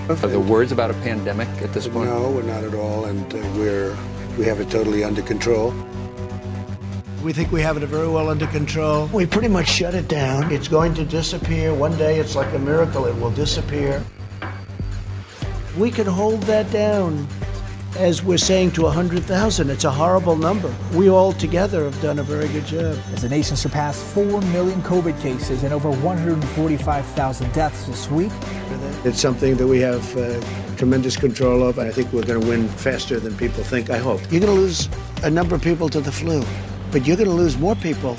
Are the words about a pandemic at this point? No, we're not at all, and we have it totally under control. We think we have it very well under control. We pretty much shut it down. It's going to disappear. One day, it's like a miracle, it will disappear. We can hold that down, as we're saying, to 100,000. It's a horrible number. We all together have done a very good job. As the nation surpassed 4 million COVID cases and over 145,000 deaths this week. It's something that we have tremendous control of. I think we're going to win faster than people think, I hope. You're going to lose a number of people to the flu, but you're going to lose more people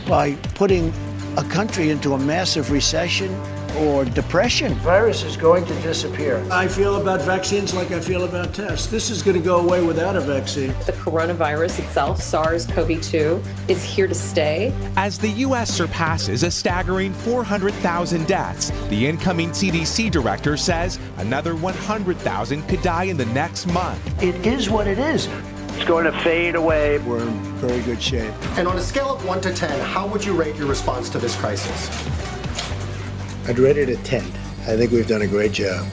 by putting a country into a massive recession or depression. The virus is going to disappear. I feel about vaccines like I feel about tests. This is going to go away without a vaccine. The coronavirus itself, SARS-CoV-2, is here to stay. As the U.S. surpasses a staggering 400,000 deaths, the incoming CDC director says another 100,000 could die in the next month. It is what it is. It's going to fade away. We're in very good shape. And on a scale of 1 to 10, how would you rate your response to this crisis? I'd rate it a 10. I think we've done a great job.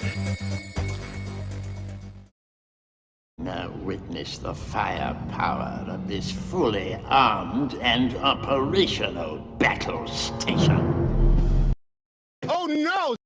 Now witness the firepower of this fully armed and operational battle station. Oh no!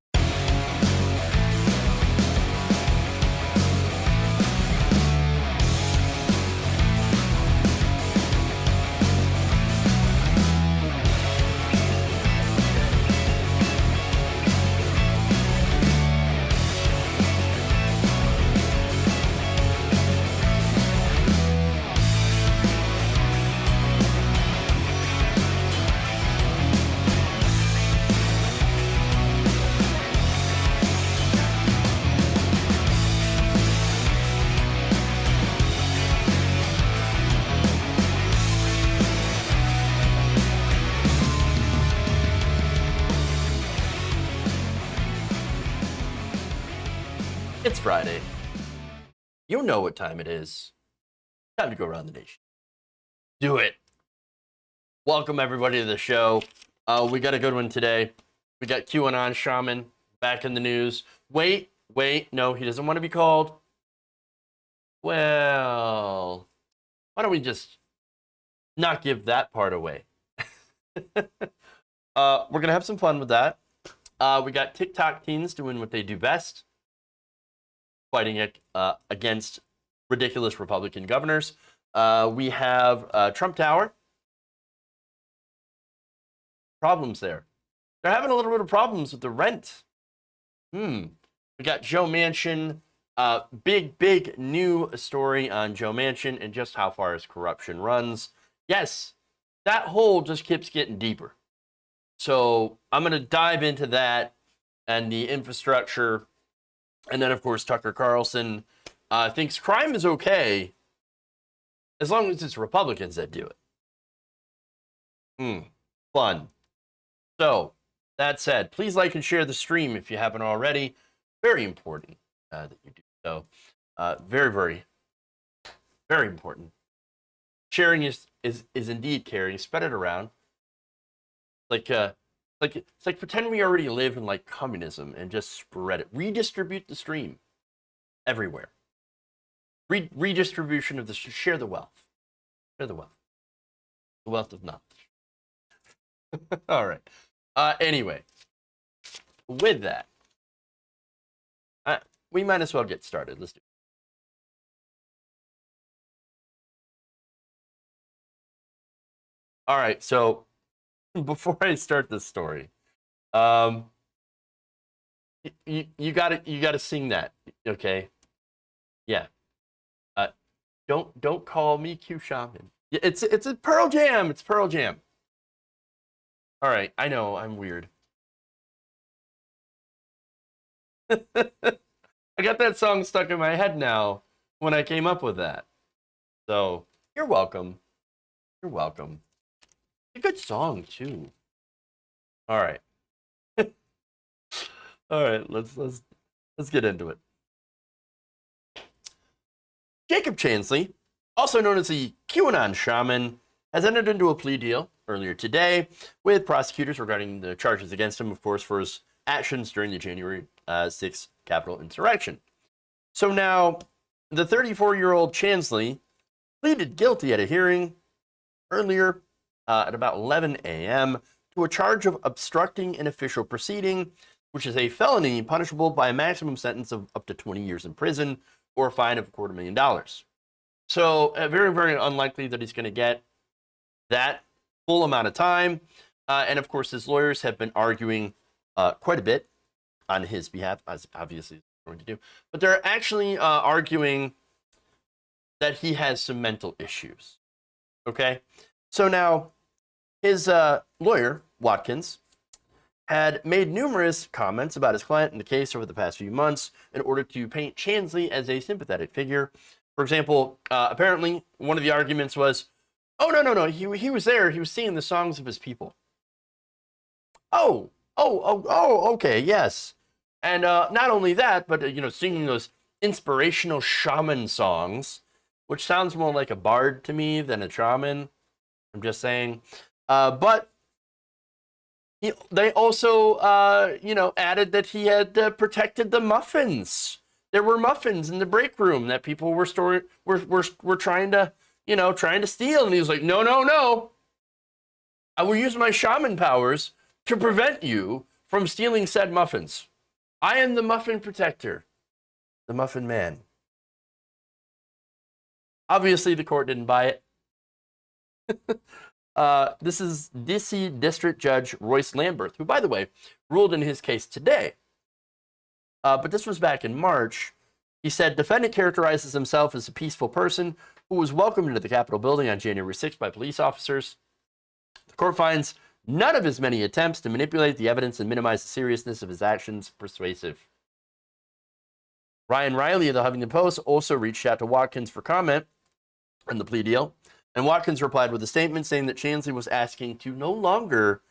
It's Friday. You know what time it is. Time to go around the nation. Do it. Welcome everybody to the show. We got a good one today. We got QAnon Shaman back in the news. Wait, no, he doesn't want to be called. Well, why don't we just not give that part away? We're gonna have some fun with that. We got TikTok teens doing what they do best, fighting against ridiculous Republican governors. We have Trump Tower. Problems there. They're having a little bit of problems with the rent. We got Joe Manchin. Big new story on Joe Manchin and just how far his corruption runs. Yes, that hole just keeps getting deeper. So I'm going to dive into that and the infrastructure. And then, of course, Tucker Carlson thinks crime is okay as long as it's Republicans that do it. Fun. So, that said, please like and share the stream if you haven't already. Very important that you do so. Very important. Sharing is indeed caring. Spread it around. It's like pretend we already live in like communism and just spread it. Redistribute the stream everywhere. Redistribution of the share the wealth. Share the wealth. The wealth of knowledge. All right. Anyway, with that, we might as well get started. Let's do it. All right. So before I start this story, you gotta sing that, okay? Yeah. Don't call me Q Shaman. It's a Pearl Jam. It's Pearl Jam. All right. I know I'm weird. I got that song stuck in my head now when I came up with that. So you're welcome. You're welcome. A good song too. All right. All right, let's get into it. Jacob Chansley, also known as the QAnon Shaman, has entered into a plea deal earlier today with prosecutors regarding the charges against him, of course, for his actions during the January 6th Capitol insurrection. So now, the 34-year-old Chansley pleaded guilty at a hearing earlier at about 11 a.m. to a charge of obstructing an official proceeding, which is a felony punishable by a maximum sentence of up to 20 years in prison or a fine of $250,000. So very, very unlikely that he's going to get that full amount of time. And of course, his lawyers have been arguing quite a bit on his behalf, as obviously they're going to do. But they're actually arguing that he has some mental issues. Okay? So now, his lawyer, Watkins, had made numerous comments about his client in the case over the past few months in order to paint Chansley as a sympathetic figure. For example, apparently one of the arguments was, oh, no, he was there. He was singing the songs of his people. Oh, okay, yes. And not only that, but, singing those inspirational shaman songs, which sounds more like a bard to me than a shaman. I'm just saying. But they also, added that he had protected the muffins. There were muffins in the break room that people were trying to steal. And he was like, no. I will use my shaman powers to prevent you from stealing said muffins. I am the muffin protector, the muffin man. Obviously, the court didn't buy it. This is DC District Judge Royce Lamberth, who, by the way, ruled in his case today. But this was back in March. He said, defendant characterizes himself as a peaceful person who was welcomed into the Capitol building on January 6th by police officers. The court finds none of his many attempts to manipulate the evidence and minimize the seriousness of his actions persuasive. Ryan Riley of the Huffington Post also reached out to Watkins for comment on the plea deal. And Watkins replied with a statement saying that Chansley was asking to no longer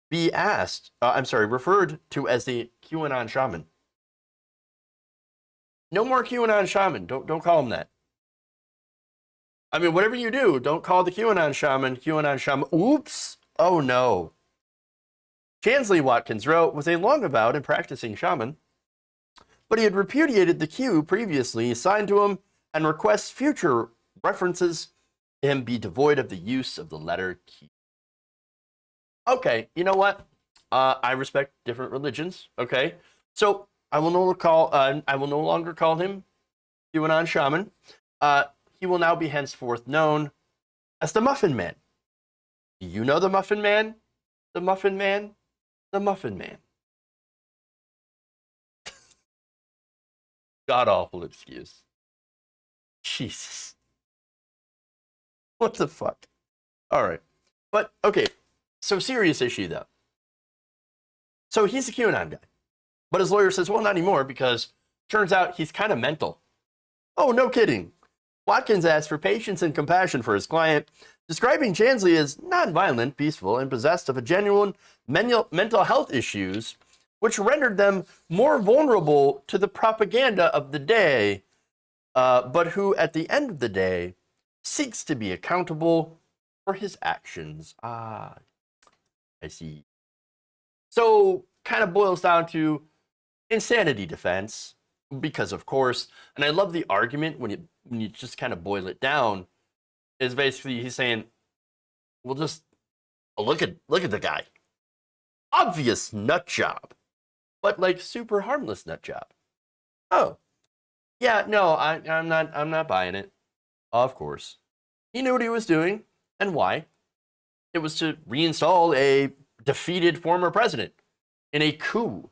be referred to as the QAnon Shaman. No more QAnon Shaman. Don't call him that. I mean, whatever you do, don't call the QAnon Shaman. Oops. Oh, no. Chansley, Watkins wrote, was a long avowed and practicing shaman, but he had repudiated the Q previously assigned to him and requests future references to him be devoid of the use of the letter Q. Okay, you know what? I respect different religions. Okay, so I will no longer call him QAnon Shaman. He will now be henceforth known as the Muffin Man. Do you know the Muffin Man? The Muffin Man? The Muffin Man. God-awful excuse. Jesus. What the fuck? All right. But, okay. So, serious issue, though. So, he's a QAnon guy. But his lawyer says, well, not anymore, because turns out he's kind of mental. Oh, no kidding. Watkins asked for patience and compassion for his client, describing Chansley as nonviolent, peaceful, and possessed of a genuine mental health issues, which rendered them more vulnerable to the propaganda of the day, but who, at the end of the day, seeks to be accountable for his actions. Ah, I see. So, kind of boils down to insanity defense, because of course, and I love the argument when you just kind of boil it down, is basically he's saying, well, just look at the guy. Obvious nut job, but like super harmless nut job. Oh, yeah, no, I'm not buying it. Of course, he knew what he was doing and why. It was to reinstall a defeated former president in a coup.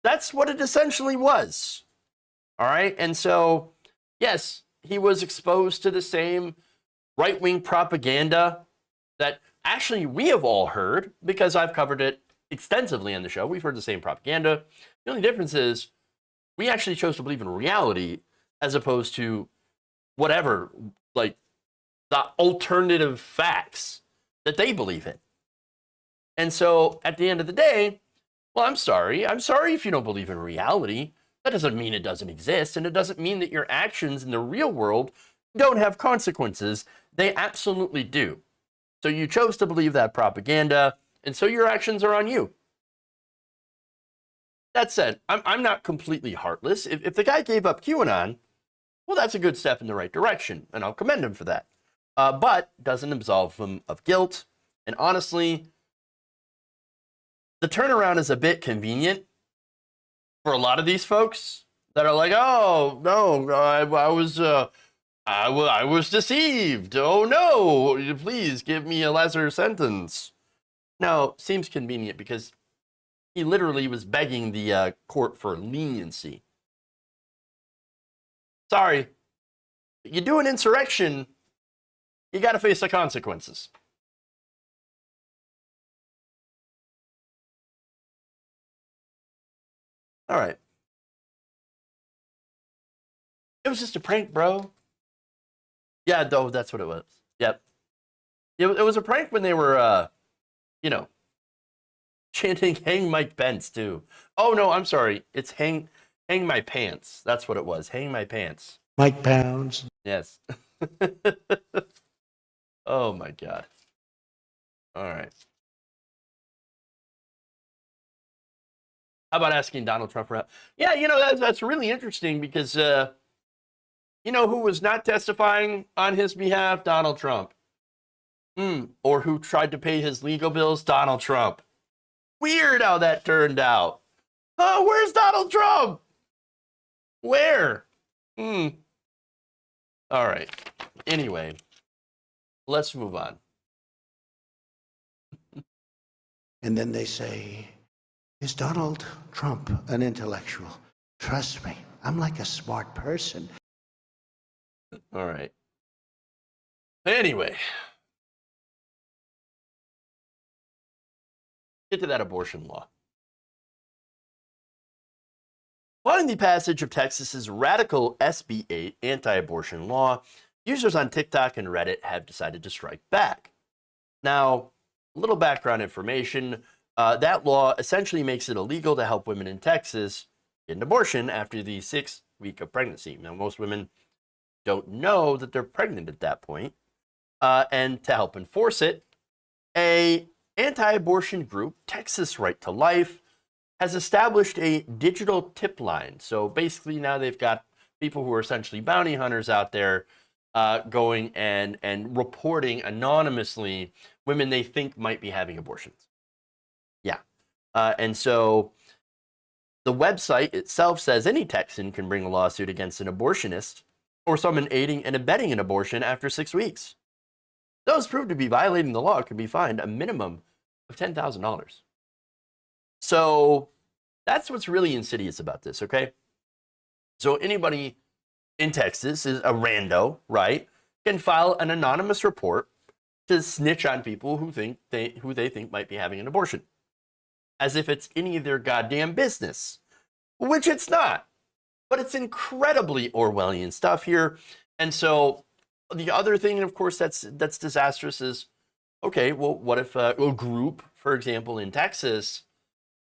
That's what it essentially was. All right, and so yes, he was exposed to the same right-wing propaganda that actually we have all heard, because I've covered it extensively on the show. We've heard the same propaganda. The only difference is we actually chose to believe in reality as opposed to whatever, like the alternative facts that they believe in. And so at the end of the day, well, I'm sorry if you don't believe in reality. That doesn't mean it doesn't exist, and it doesn't mean that your actions in the real world don't have consequences. They absolutely do. So you chose to believe that propaganda, and so your actions are on you. that said, I'm not completely heartless. If the guy gave up QAnon, well, that's a good step in the right direction, and I'll commend him for that. But doesn't absolve him of guilt. And honestly, the turnaround is a bit convenient for a lot of these folks that are like, oh, no, I was deceived. Oh, no, please give me a lesser sentence. Now, seems convenient because he literally was begging the court for leniency. Sorry, you do an insurrection, you got to face the consequences. All right. It was just a prank, bro. Yeah, though, that's what it was. Yep. It was a prank when they were, chanting "Hang Mike Pence" too. Oh no, I'm sorry. It's hang my pants. That's what it was. Hang my pants. Mike Pounds. Yes. Oh my God. All right. How about asking Donald Trump for help? Yeah, that's really interesting because who was not testifying on his behalf? Donald Trump. Or who tried to pay his legal bills? Donald Trump. Weird how that turned out. Oh, where's Donald Trump? Where? All right. Anyway, let's move on. And then they say, is Donald Trump an intellectual? Trust me, I'm like a smart person. All right. Anyway. Get to that abortion law. Following the passage of Texas's radical SB 8 anti-abortion law, users on TikTok and Reddit have decided to strike back. Now, a little background information. That law essentially makes it illegal to help women in Texas get an abortion after the 6th week of pregnancy. Now, most women don't know that they're pregnant at that point. And to help enforce it, a anti-abortion group, Texas Right to Life, has established a digital tip line. So basically now they've got people who are essentially bounty hunters out there going and reporting anonymously women they think might be having abortions. Yeah. And so the website itself says any Texan can bring a lawsuit against an abortionist or someone aiding and abetting an abortion after 6 weeks. Those proved to be violating the law could be fined a minimum of $10,000. So that's what's really insidious about this, okay? So anybody in Texas is a rando, right? Can file an anonymous report to snitch on people who they think might be having an abortion, as if it's any of their goddamn business, which it's not. But it's incredibly Orwellian stuff here. And so the other thing, of course, that's disastrous is, okay, well, what if a group, for example, in Texas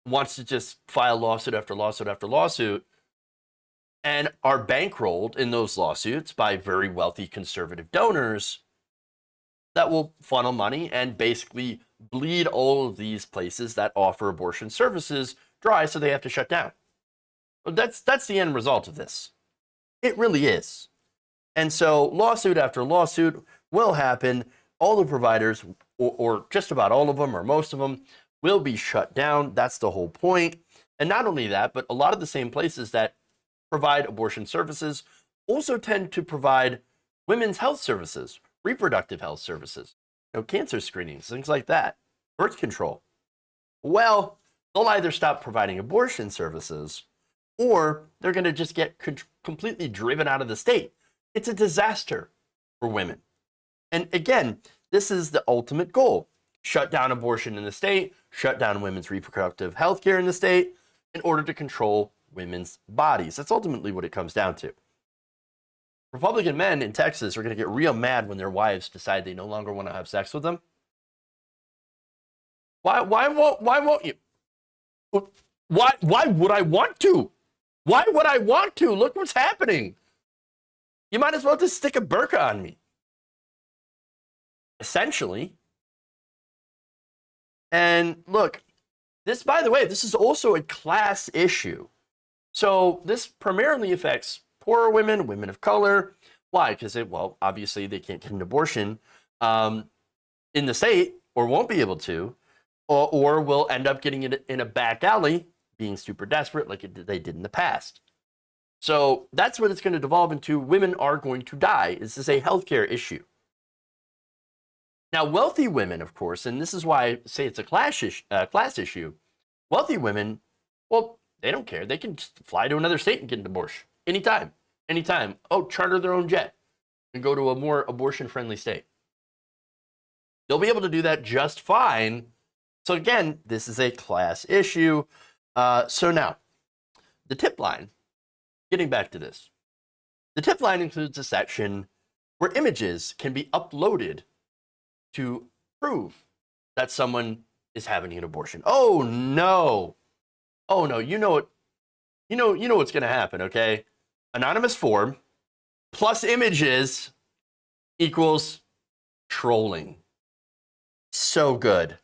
wants to just file lawsuit after lawsuit after lawsuit and are bankrolled in those lawsuits by very wealthy conservative donors that will funnel money and basically bleed all of these places that offer abortion services dry so they have to shut down. That's the end result of this. It really is. And so lawsuit after lawsuit will happen. All the providers, or just about all of them, or most of them, will be shut down. That's the whole point. And not only that, but a lot of the same places that provide abortion services also tend to provide women's health services, reproductive health services, cancer screenings, things like that, birth control. Well, they'll either stop providing abortion services or they're going to just get completely driven out of the state. It's a disaster for women. And again, this is the ultimate goal. Shut down abortion in the state, shut down women's reproductive health care in the state in order to control women's bodies. That's ultimately what it comes down to. Republican men in Texas are going to get real mad when their wives decide they no longer want to have sex with them. Why won't you? Why would I want to? Why would I want to? Look what's happening. You might as well just stick a burqa on me. Essentially. And look, this, by the way, this is also a class issue. So this primarily affects poorer women, women of color. Why? Because, well, obviously they can't get an abortion in the state, or won't be able to, or will end up getting it in a back alley, being super desperate like they did in the past. So that's what it's going to devolve into. Women are going to die. This is a healthcare issue. Now, wealthy women, of course, and this is why I say it's a class issue. Wealthy women, well, they don't care. They can just fly to another state and get an abortion anytime. Oh, charter their own jet and go to a more abortion-friendly state. They'll be able to do that just fine. So again, this is a class issue. So now, the tip line, getting back to this. The tip line includes a section where images can be uploaded to prove that someone is having an abortion. Oh no. You know what's going to happen, okay? Anonymous form plus images equals trolling. So good.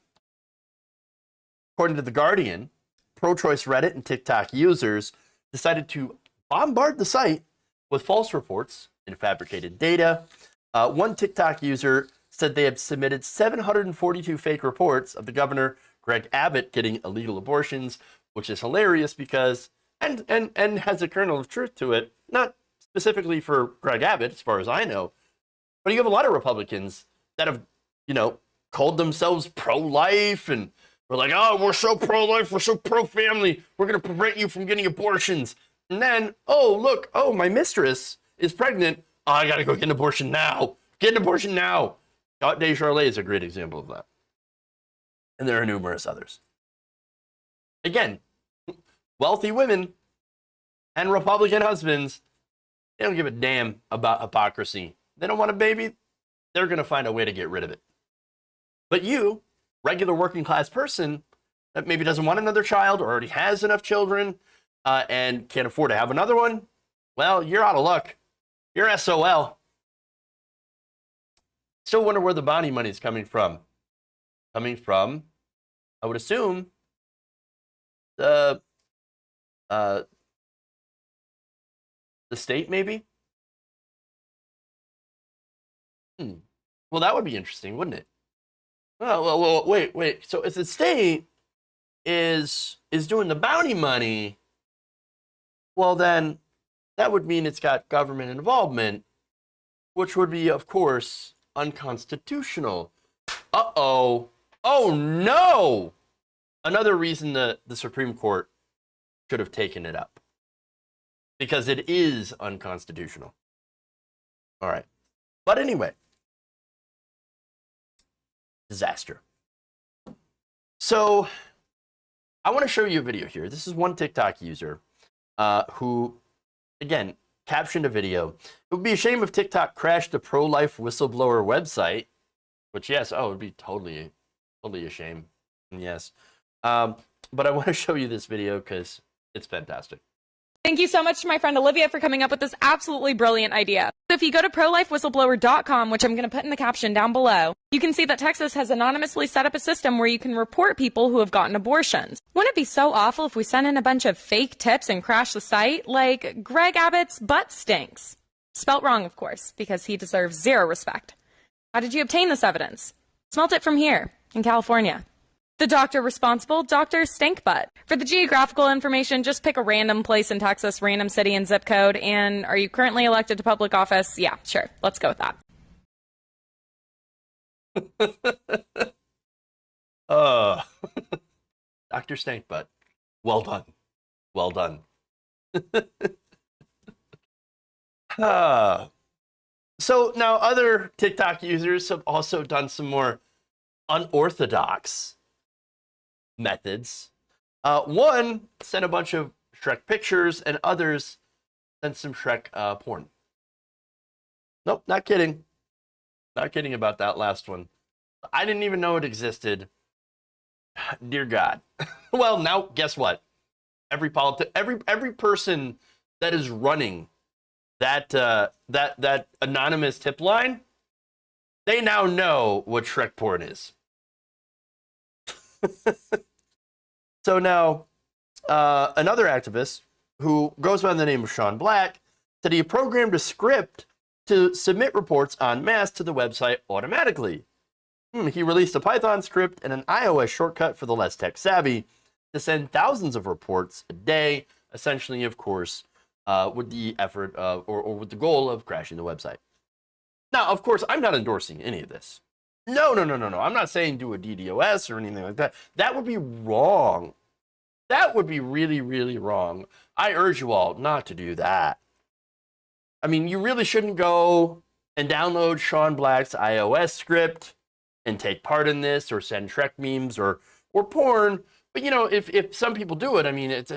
According to The Guardian, pro-choice Reddit and TikTok users decided to bombard the site with false reports and fabricated data. One TikTok user said they had submitted 742 fake reports of the governor, Greg Abbott, getting illegal abortions, which is hilarious because, and has a kernel of truth to it, not specifically for Greg Abbott, as far as I know, but you have a lot of Republicans that have, called themselves pro-life and were like, oh, we're so pro-life, we're so pro-family, we're going to prevent you from getting abortions. And then, oh, look, my mistress is pregnant. Oh, I got to go get an abortion now. Get an abortion now. Day Charlotte is a great example of that. And there are numerous others. Again, wealthy women and Republican husbands, they don't give a damn about hypocrisy. They don't want a baby, they're going to find a way to get rid of it. But you, regular working class person that maybe doesn't want another child or already has enough children and can't afford to have another one, well, you're out of luck. You're SOL. Still wonder where the bounty money is coming from. I would assume, the state, maybe? Well, that would be interesting, wouldn't it? Well, wait. So if the state is doing the bounty money, well, then that would mean it's got government involvement, which would be, of course, unconstitutional. Uh-oh. Oh, no! Another reason the Supreme Court should have taken it up. Because it is unconstitutional. All right. But anyway. Disaster. So, I want to show you a video here. This is one TikTok user who, again, captioned a video. It would be a shame if TikTok crashed the pro-life whistleblower website. Which, yes, it would be totally a shame. Yes. But I want to show you this video because it's fantastic. Thank you so much to my friend Olivia for coming up with this absolutely brilliant idea. So if you go to prolifewhistleblower.com, which I'm going to put in the caption down below, you can see that Texas has anonymously set up a system where you can report people who have gotten abortions. Wouldn't it be so awful if we sent in a bunch of fake tips and crashed the site, like Greg Abbott's butt stinks? Spelt wrong, of course, because he deserves zero respect. How did you obtain this evidence? Smelt it from here, in California. The doctor responsible, Dr. Stinkbutt. For the geographical information, just pick a random place in Texas, random city and zip code. And are you currently elected to public office? Yeah, sure. Let's go with that. Dr. Stinkbutt. Well done. Well done. So now other TikTok users have also done some more unorthodox methods. One sent a bunch of Shrek pictures, and others sent some Shrek porn. Nope, not kidding. Not kidding about that last one. I didn't even know it existed. Dear God. Well, now guess what? Every person that is running that anonymous tip line, they now know what Shrek porn is. So now, another activist who goes by the name of Sean Black said he programmed a script to submit reports en masse to the website automatically. He released a Python script and an iOS shortcut for the less tech savvy to send thousands of reports a day, essentially, of course, with the effort of, or with the goal of crashing the website. Now, of course, I'm not endorsing any of this. No. I'm not saying do a DDoS or anything like that. That would be wrong. That would be really, really wrong. I urge you all not to do that. I mean, you really shouldn't go and download Sean Black's iOS script and take part in this or send Shrek memes or porn. But, you know, if some people do it, I mean, it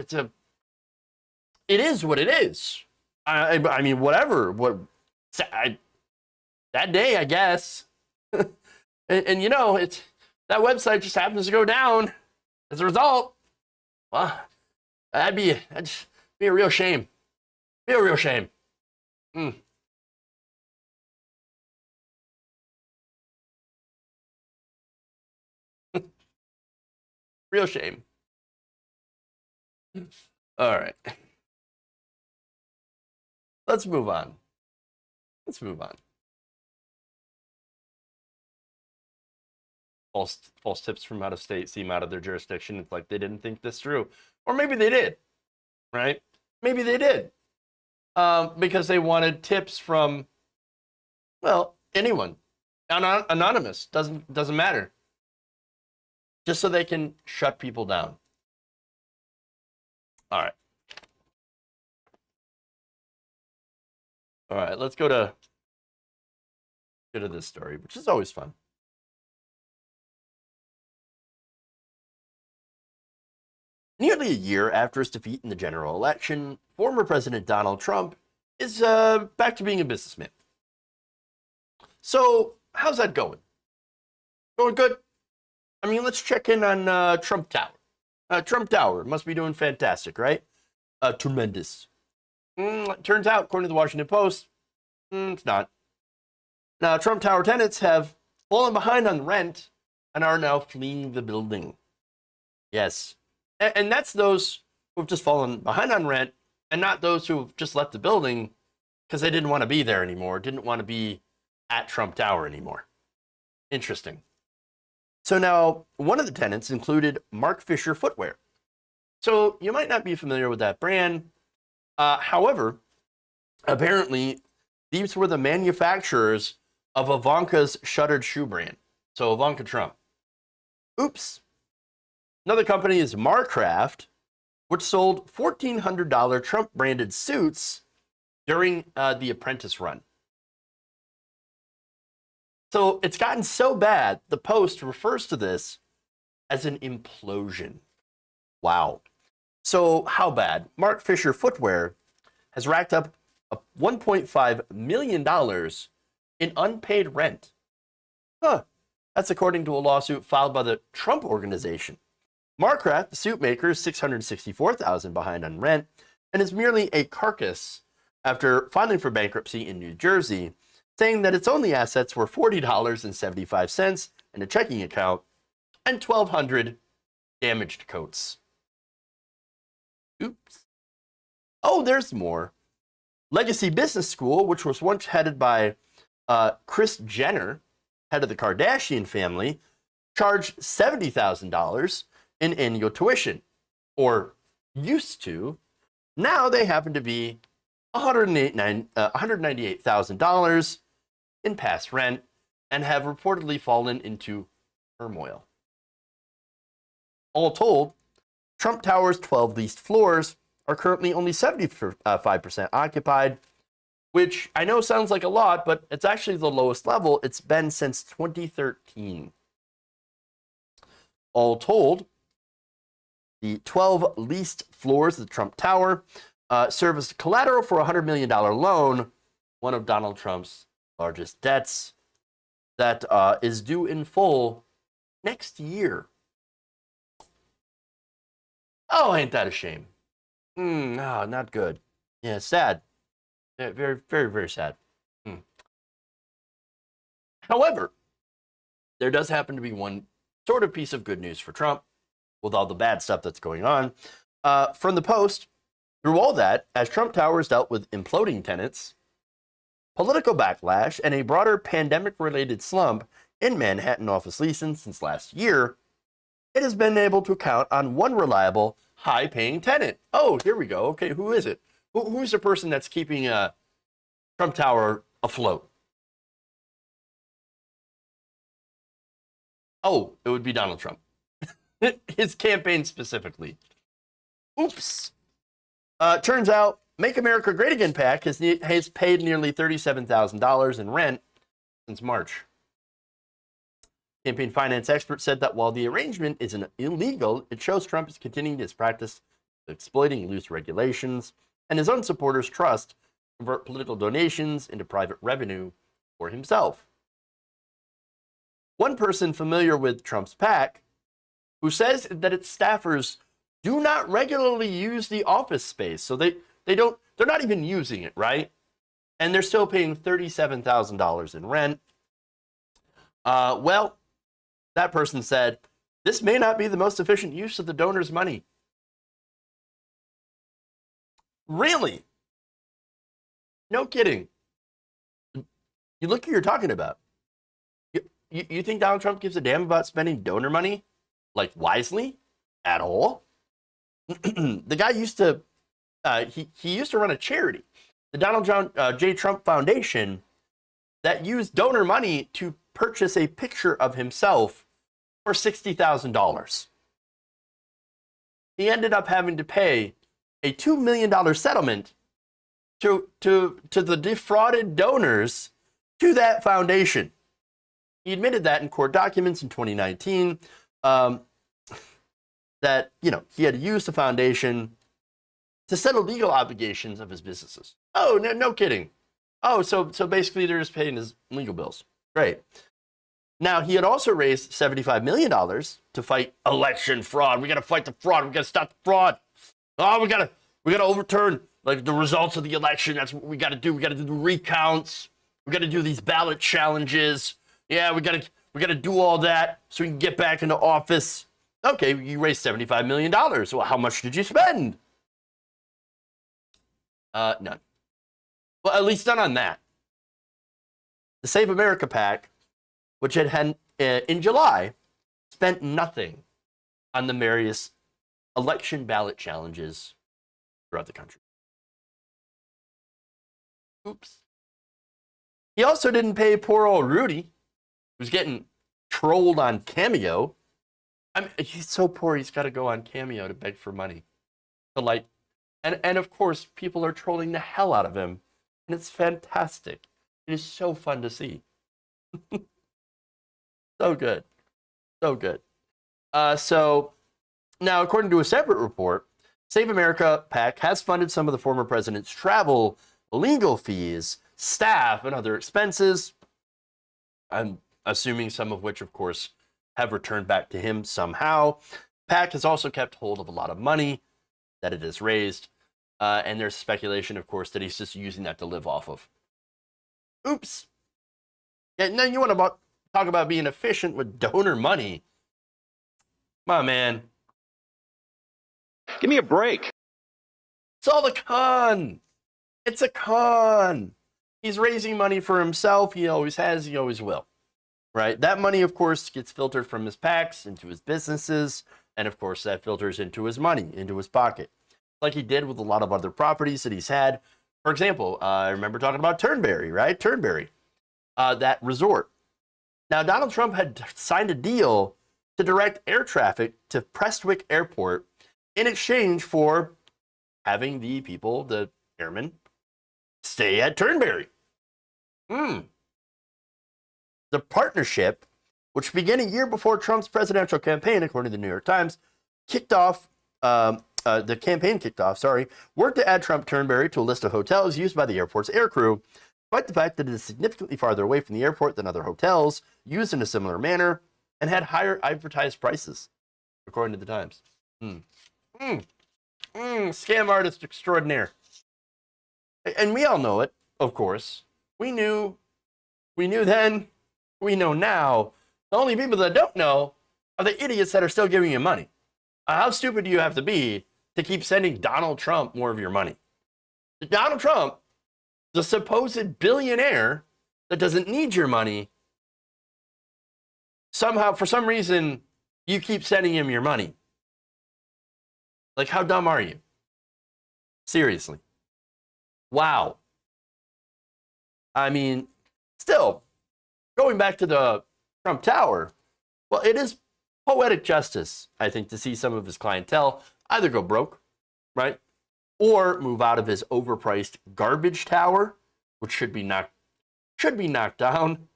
is what it is. I mean, whatever. That day, I guess. and you know, that website just happens to go down as a result. Well, that'd just be a real shame. Be a real shame. Real shame. All right. Let's move on. False tips from out of state seem out of their jurisdiction. It's like they didn't think this through. Or maybe they did, right? Maybe they did. Because they wanted tips from, well, anyone. Anonymous. Doesn't matter. Just so they can shut people down. All right, let's go to this story, which is always fun. Nearly a year after his defeat in the general election, former President Donald Trump is back to being a businessman. So, how's that going? Going good? I mean, let's check in on Trump Tower. Trump Tower must be doing fantastic, right? Tremendous. Turns out, according to the Washington Post, it's not. Now, Trump Tower tenants have fallen behind on rent and are now fleeing the building. Yes. And that's those who have just fallen behind on rent and not those who have just left the building because they didn't want to be there anymore, didn't want to be at Trump Tower anymore. Interesting. So now, one of the tenants included Mark Fisher Footwear. So you might not be familiar with that brand. However, apparently, these were the manufacturers of Ivanka's shuttered shoe brand. So Ivanka Trump. Oops. Another company is Marcraft, which sold $1,400 Trump-branded suits during the Apprentice run. So it's gotten so bad, the Post refers to this as an implosion. Wow. So how bad? Mark Fisher Footwear has racked up $1.5 million in unpaid rent. That's according to a lawsuit filed by the Trump Organization. Marcraft, the suit maker, is $664,000 behind on rent and is merely a carcass after filing for bankruptcy in New Jersey, saying that its only assets were $40.75 in a checking account and 1,200 damaged coats. Oops. Oh, there's more. Legacy Business School, which was once headed by Kris Jenner, head of the Kardashian family, charged $70,000 in annual tuition, or used to. Now they happen to be $198,000 in past rent and have reportedly fallen into turmoil. All told, Trump Tower's 12 leased floors are currently only 75% occupied, which I know sounds like a lot, but it's actually the lowest level it's been since 2013. All told, the 12 leased floors of the Trump Tower serve as collateral for a $100 million loan, one of Donald Trump's largest debts, that is due in full next year. Oh, ain't that a shame? No, not good. Yeah, sad. Yeah, very, very, very sad. However, there does happen to be one sort of piece of good news for Trump. with all the bad stuff that's going on. From the Post, through all that, as Trump Towers dealt with imploding tenants, political backlash, and a broader pandemic-related slump in Manhattan office leasing since last year, it has been able to count on one reliable, high-paying tenant. Oh, here we go. Okay, who is it? Who's the person that's keeping Trump Tower afloat? Oh, it would be Donald Trump. His campaign specifically. Oops. Turns out, Make America Great Again PAC has paid nearly $37,000 in rent since March. Campaign finance expert said that while the arrangement is illegal, it shows Trump is continuing his practice of exploiting loose regulations and his own supporters' trust to convert political donations into private revenue for himself. One person familiar with Trump's PAC, who says that its staffers do not regularly use the office space, so they're not even using it, right? And they're still paying $37,000 in rent. Well, that person said, this may not be the most efficient use of the donor's money. Really? No kidding. You look who you're talking about. You think Donald Trump gives a damn about spending donor money, like, wisely at all? The guy used to, he used to run a charity, the Donald J. Trump Foundation, that used donor money to purchase a picture of himself for $60,000. He ended up having to pay a $2 million settlement to the defrauded donors to that foundation. He admitted that in court documents in 2019, that, he had used the foundation to settle legal obligations of his businesses. Oh, no kidding. Oh, so basically they're just paying his legal bills. Great. Now, he had also raised $75 million to fight election fraud. We got to fight the fraud. We got to stop the fraud. Oh, we got to overturn the results of the election. That's what we got to do. We got to do the recounts. We got to do these ballot challenges. Yeah, we got to do all that so we can get back into office. Okay, you raised $75 million. Well, how much did you spend? None. Well, at least none on that. The Save America PAC, which had in July, spent nothing on the various election ballot challenges throughout the country. Oops. He also didn't pay poor old Rudy, who's getting trolled on Cameo. He's so poor, he's got to go on Cameo to beg for money. And of course, people are trolling the hell out of him. And it's fantastic. It is so fun to see. So good. So good. So now, according to a separate report, Save America PAC has funded some of the former president's travel, legal fees, staff, and other expenses. I'm assuming some of which, of course, have returned back to him somehow. PAC has also kept hold of a lot of money that it has raised. And there's speculation, of course, that he's just using that to live off of. Oops. Yeah, now you want to talk about being efficient with donor money. Come on, man. Give me a break. It's all a con. It's a con. He's raising money for himself. He always has. He always will. Right? That money, of course, gets filtered from his PACs into his businesses. And, of course, that filters into his money, into his pocket. Like he did with a lot of other properties that he's had. For example, I remember talking about Turnberry, right? Turnberry, that resort. Now, Donald Trump had signed a deal to direct air traffic to Prestwick Airport in exchange for having the people, the airmen, stay at Turnberry. The partnership, which began a year before Trump's presidential campaign, according to the New York Times, the campaign kicked off, worked to add Trump Turnberry to a list of hotels used by the airport's aircrew, despite the fact that it is significantly farther away from the airport than other hotels used in a similar manner and had higher advertised prices, according to the Times. Scam artist extraordinaire. And we all know it, of course. We knew then, we know now. The only people that don't know are the idiots that are still giving you money. How stupid do you have to be to keep sending Donald Trump more of your money? Donald Trump, the supposed billionaire that doesn't need your money, somehow, for some reason, you keep sending him your money. Like, how dumb are you? Seriously. Wow. I mean, still, going back to the Trump Tower, well, it is poetic justice, I think, to see some of his clientele either go broke, right? Or move out of his overpriced garbage tower, which should be knocked down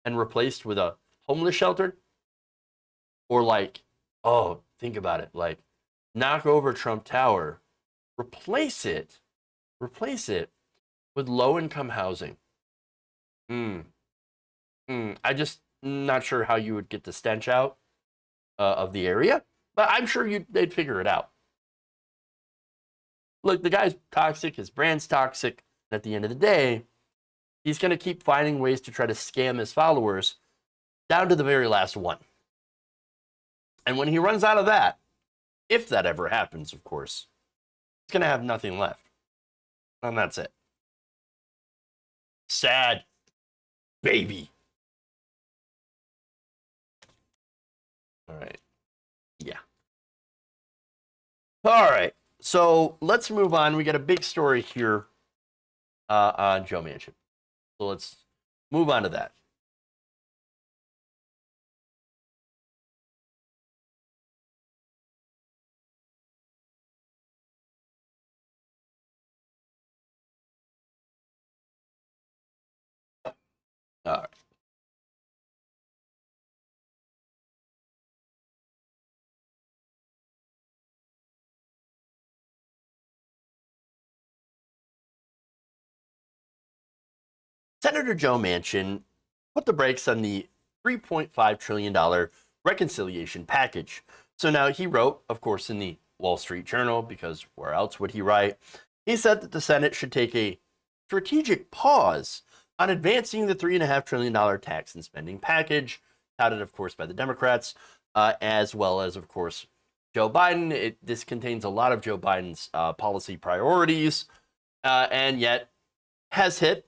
and replaced with a homeless shelter. Or like, oh, think about it, like knock over Trump Tower, replace it with low-income housing. I just not sure how you would get the stench out of the area, but I'm sure they'd figure it out. Look, the guy's toxic, his brand's toxic, and at the end of the day, he's going to keep finding ways to try to scam his followers down to the very last one. And when he runs out of that, if that ever happens, of course, he's going to have nothing left. And that's it. Sad. Baby. All right. Yeah. All right. So let's move on. We got a big story here on Joe Manchin. So let's move on to that. All right. Senator Joe Manchin put the brakes on the $3.5 trillion reconciliation package. So now he wrote, of course, in the Wall Street Journal, because where else would he write? He said that the Senate should take a strategic pause on advancing the $3.5 trillion tax and spending package, touted, of course, by the Democrats, as well as, of course, Joe Biden. This contains a lot of Joe Biden's policy priorities, and yet has hit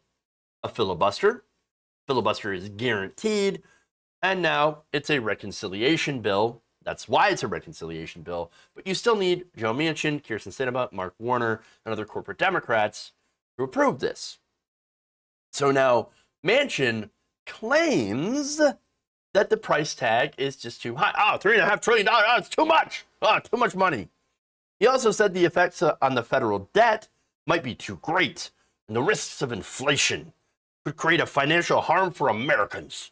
a filibuster. Filibuster is guaranteed, and now it's a reconciliation bill. That's why it's a reconciliation bill, but you still need Joe Manchin, Kirsten Sinema, Mark Warner, and other corporate Democrats to approve this. So now Manchin claims that the price tag is just too high. $3.5 trillion, it's too much. Too much money. He also said the effects on the federal debt might be too great, and the risks of inflation could create a financial harm for Americans.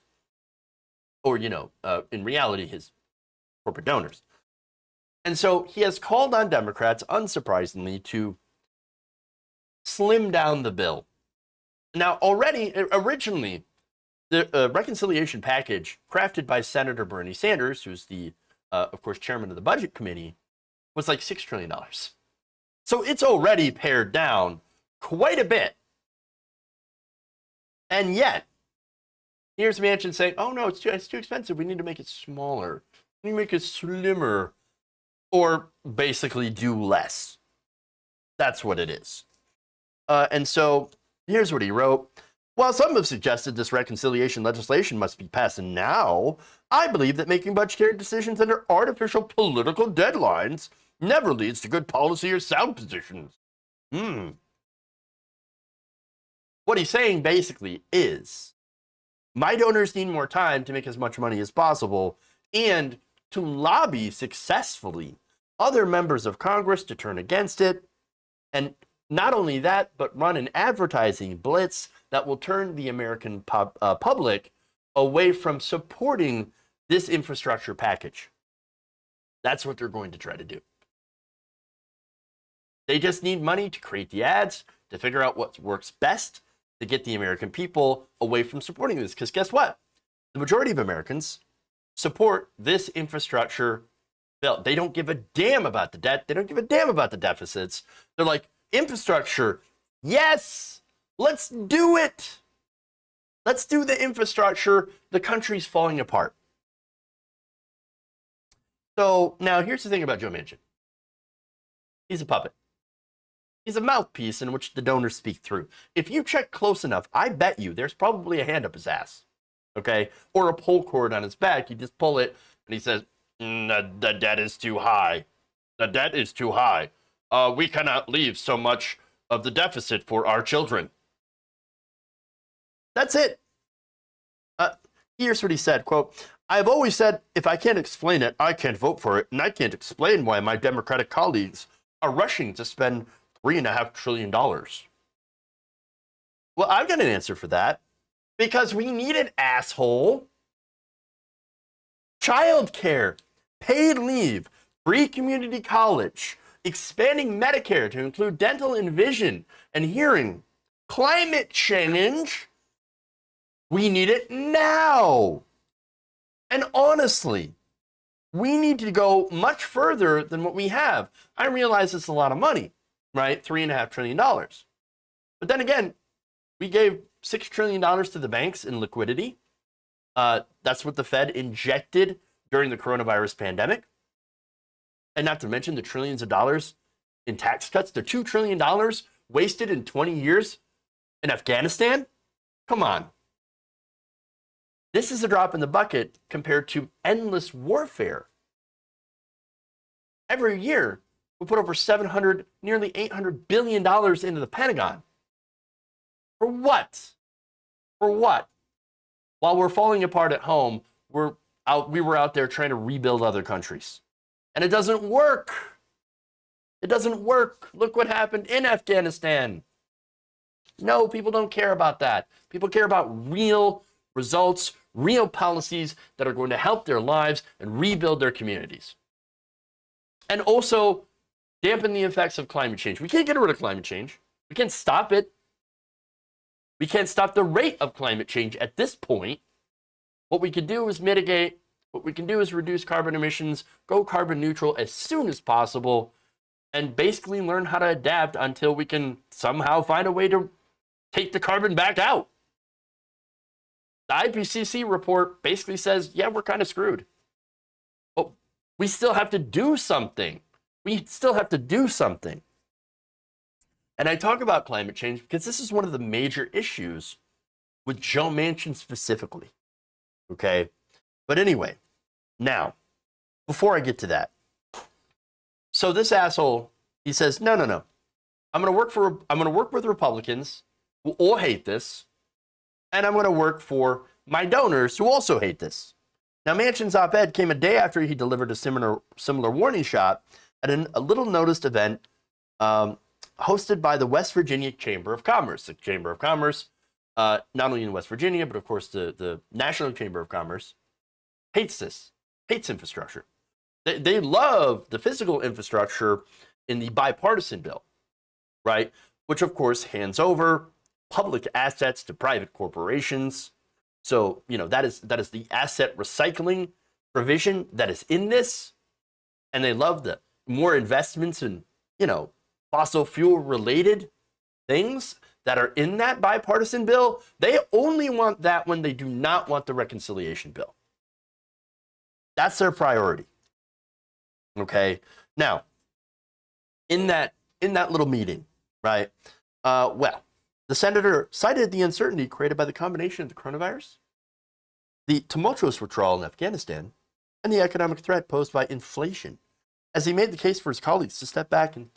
Or, in reality, his corporate donors. And so he has called on Democrats, unsurprisingly, to slim down the bill. Now, originally, the reconciliation package crafted by Senator Bernie Sanders, who's the, of course, chairman of the Budget Committee, was like $6 trillion. So it's already pared down quite a bit. And yet, here's Manchin saying, oh, no, it's too expensive. We need to make it smaller. We need to make it slimmer. Or basically do less. That's what it is. And so here's what he wrote. While some have suggested this reconciliation legislation must be passed now, I believe that making budgetary decisions under artificial political deadlines never leads to good policy or sound positions. What he's saying basically is, my donors need more time to make as much money as possible and to lobby successfully other members of Congress to turn against it. And not only that, but run an advertising blitz that will turn the American public away from supporting this infrastructure package. That's what they're going to try to do. They just need money to create the ads, to figure out what works best, to get the American people away from supporting this. Because guess what? The majority of Americans support this infrastructure bill. They don't give a damn about the debt. They don't give a damn about the deficits. They're like, infrastructure, yes, let's do it. Let's do the infrastructure. The country's falling apart. So now here's the thing about Joe Manchin. He's a puppet. He's a mouthpiece in which the donors speak through. If you check close enough, I bet you there's probably a hand up his ass, okay? Or a pull cord on his back. You just pull it, and he says, the debt is too high. The debt is too high. We cannot leave so much of the deficit for our children. That's it. Here's what he said, quote, I've always said, if I can't explain it, I can't vote for it, and I can't explain why my Democratic colleagues are rushing to spend $3.5 trillion. Well, I've got an answer for that. Because we need it, asshole. Childcare, paid leave, free community college, expanding Medicare to include dental and vision and hearing, climate change. We need it now. And honestly, we need to go much further than what we have. I realize it's a lot of money, right? $3.5 trillion. But then again, we gave $6 trillion to the banks in liquidity. That's what the Fed injected during the coronavirus pandemic. And not to mention the trillions of dollars in tax cuts. The $2 trillion wasted in 20 years in Afghanistan. Come on. This is a drop in the bucket compared to endless warfare. Every year, we put over $700, nearly $800 billion into the Pentagon. For what? For what? While we're falling apart at home, we were out there trying to rebuild other countries. And it doesn't work. It doesn't work. Look what happened in Afghanistan. No, people don't care about that. People care about real results, real policies that are going to help their lives and rebuild their communities. And also dampen the effects of climate change. We can't get rid of climate change. We can't stop it. We can't stop the rate of climate change at this point. What we can do is mitigate. What we can do is reduce carbon emissions, go carbon neutral as soon as possible, and basically learn how to adapt until we can somehow find a way to take the carbon back out. The IPCC report basically says, yeah, we're kind of screwed. But we still have to do something. We still have to do something. And I talk about climate change because this is one of the major issues with Joe Manchin specifically. Okay? But anyway, now, before I get to that. So this asshole, he says, no. I'm going to work with Republicans who all hate this, and I'm going to work for my donors who also hate this. Now, Manchin's op-ed came a day after he delivered a similar warning shot at a little-noticed event hosted by the West Virginia Chamber of Commerce. The Chamber of Commerce, not only in West Virginia, but of course the National Chamber of Commerce, hates this, hates infrastructure. They love the physical infrastructure in the bipartisan bill, right? Which, of course, hands over public assets to private corporations. So, that is the asset recycling provision that is in this. And they love the more investments in, fossil fuel related things that are in that bipartisan bill. They only want that when they do not want the reconciliation bill. That's their priority. Okay. Now, in that little meeting, right? The senator cited the uncertainty created by the combination of the coronavirus, the tumultuous withdrawal in Afghanistan, and the economic threat posed by inflation, as he made the case for his colleagues to step back and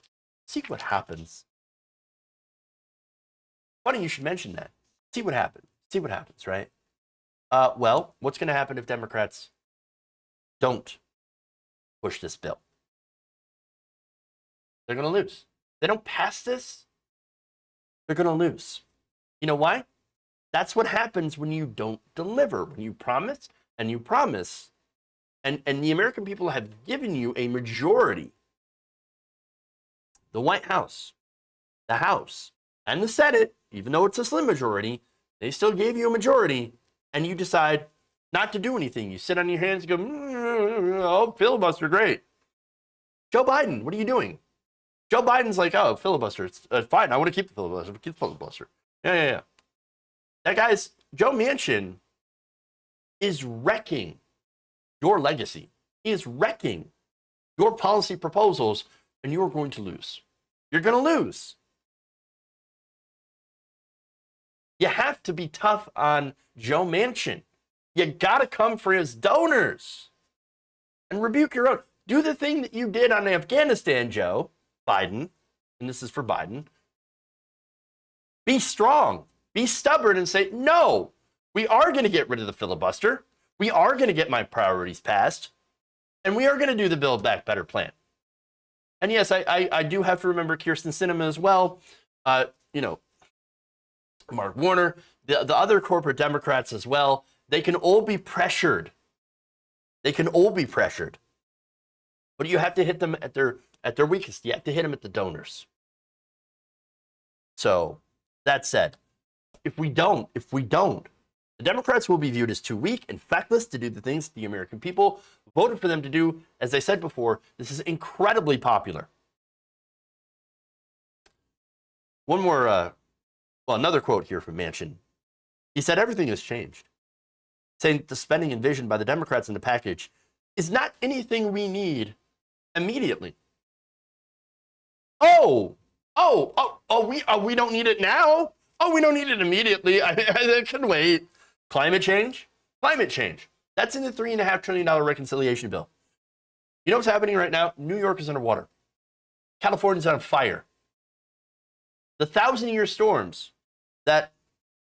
see what happens. Funny you should mention that. See what happens. See what happens, right? What's going to happen if Democrats don't push this bill? They're going to lose. They don't pass this, they're going to lose. You know why? That's what happens when you don't deliver, when you promise and you promise. And the American people have given you a majority. The White House, the House, and the Senate, even though it's a slim majority, they still gave you a majority, and you decide not to do anything. You sit on your hands and go, oh, filibuster, great. Joe Biden, what are you doing? Joe Biden's like, oh, filibuster, it's fine. I want to keep the filibuster. Keep the filibuster. Yeah. That guy's, Joe Manchin is wrecking your legacy. He is wrecking your policy proposals, and you are going to lose. You're going to lose. You have to be tough on Joe Manchin. You got to come for his donors and rebuke your own. Do the thing that you did on Afghanistan, Joe Biden, and this is for Biden. Be strong, be stubborn, and say, no, we are going to get rid of the filibuster. We are going to get my priorities passed, and we are going to do the Build Back Better plan. And yes, I do have to remember Kyrsten Sinema as well. Mark Warner, the other corporate Democrats as well. They can all be pressured. They can all be pressured. But you have to hit them at their weakest. You have to hit them at the donors. So, that said, if we don't, the Democrats will be viewed as too weak and feckless to do the things the American people voted for them to do. As I said before, this is incredibly popular. One more, another quote here from Manchin. He said, everything has changed, saying the spending envisioned by the Democrats in the package is not anything we need immediately. We don't need it now. Oh, we don't need it immediately. I can wait. Climate change. That's in the $3.5 trillion reconciliation bill. You know what's happening right now? New York is underwater. California's on fire. The 1,000-year storms that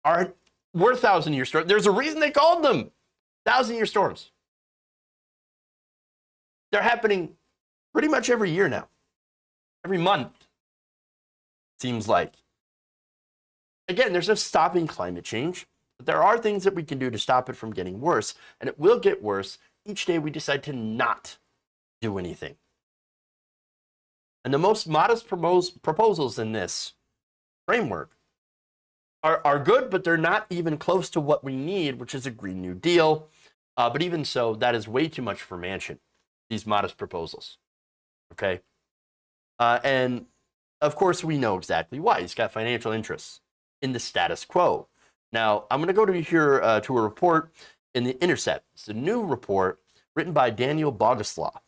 were 1,000-year storms. There's a reason they called them 1,000-year storms. They're happening pretty much every year now. Every month, seems like. Again, there's no stopping climate change, but there are things that we can do to stop it from getting worse, and it will get worse each day we decide to not do anything. And the most modest proposals in this framework are good, but they're not even close to what we need, which is a Green New Deal. But even so, that is way too much for Manchin, these modest proposals. Okay? And of course, we know exactly why. He's got financial interests in the status quo. Now, I'm going to go to a report in The Intercept. It's a new report written by Daniel Boguslaw.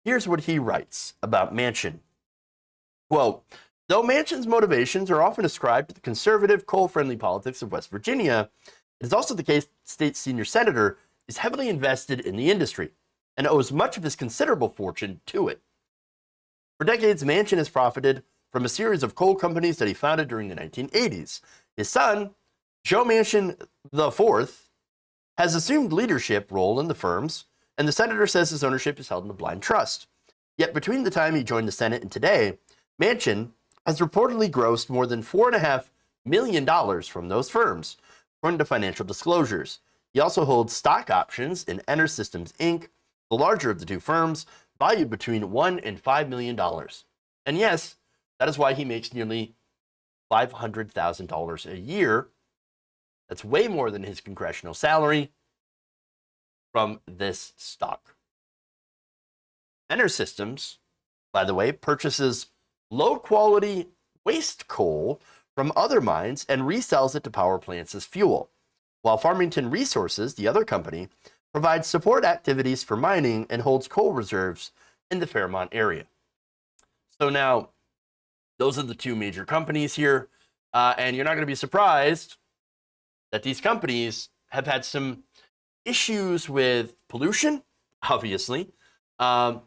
Here's what he writes about Manchin. Quote, though Manchin's motivations are often ascribed to the conservative, coal-friendly politics of West Virginia, it is also the case that the state's senior senator is heavily invested in the industry and owes much of his considerable fortune to it. For decades, Manchin has profited from a series of coal companies that he founded during the 1980s. His son, Joe Manchin IV, has assumed leadership role in the firms, and the senator says his ownership is held in a blind trust. Yet between the time he joined the Senate and today, Manchin has reportedly grossed more than $4.5 million from those firms, according to financial disclosures. He also holds stock options in EnerSystems Inc., the larger of the two firms, valued between $1 and $5 million. And yes, that is why he makes nearly $500,000 a year. That's way more than his congressional salary from this stock. EnerSystems, by the way, purchases low-quality waste coal from other mines and resells it to power plants as fuel, while Farmington Resources, the other company, provides support activities for mining and holds coal reserves in the Fairmont area. So now, those are the two major companies here, and you're not going to be surprised that these companies have had some issues with pollution, obviously, and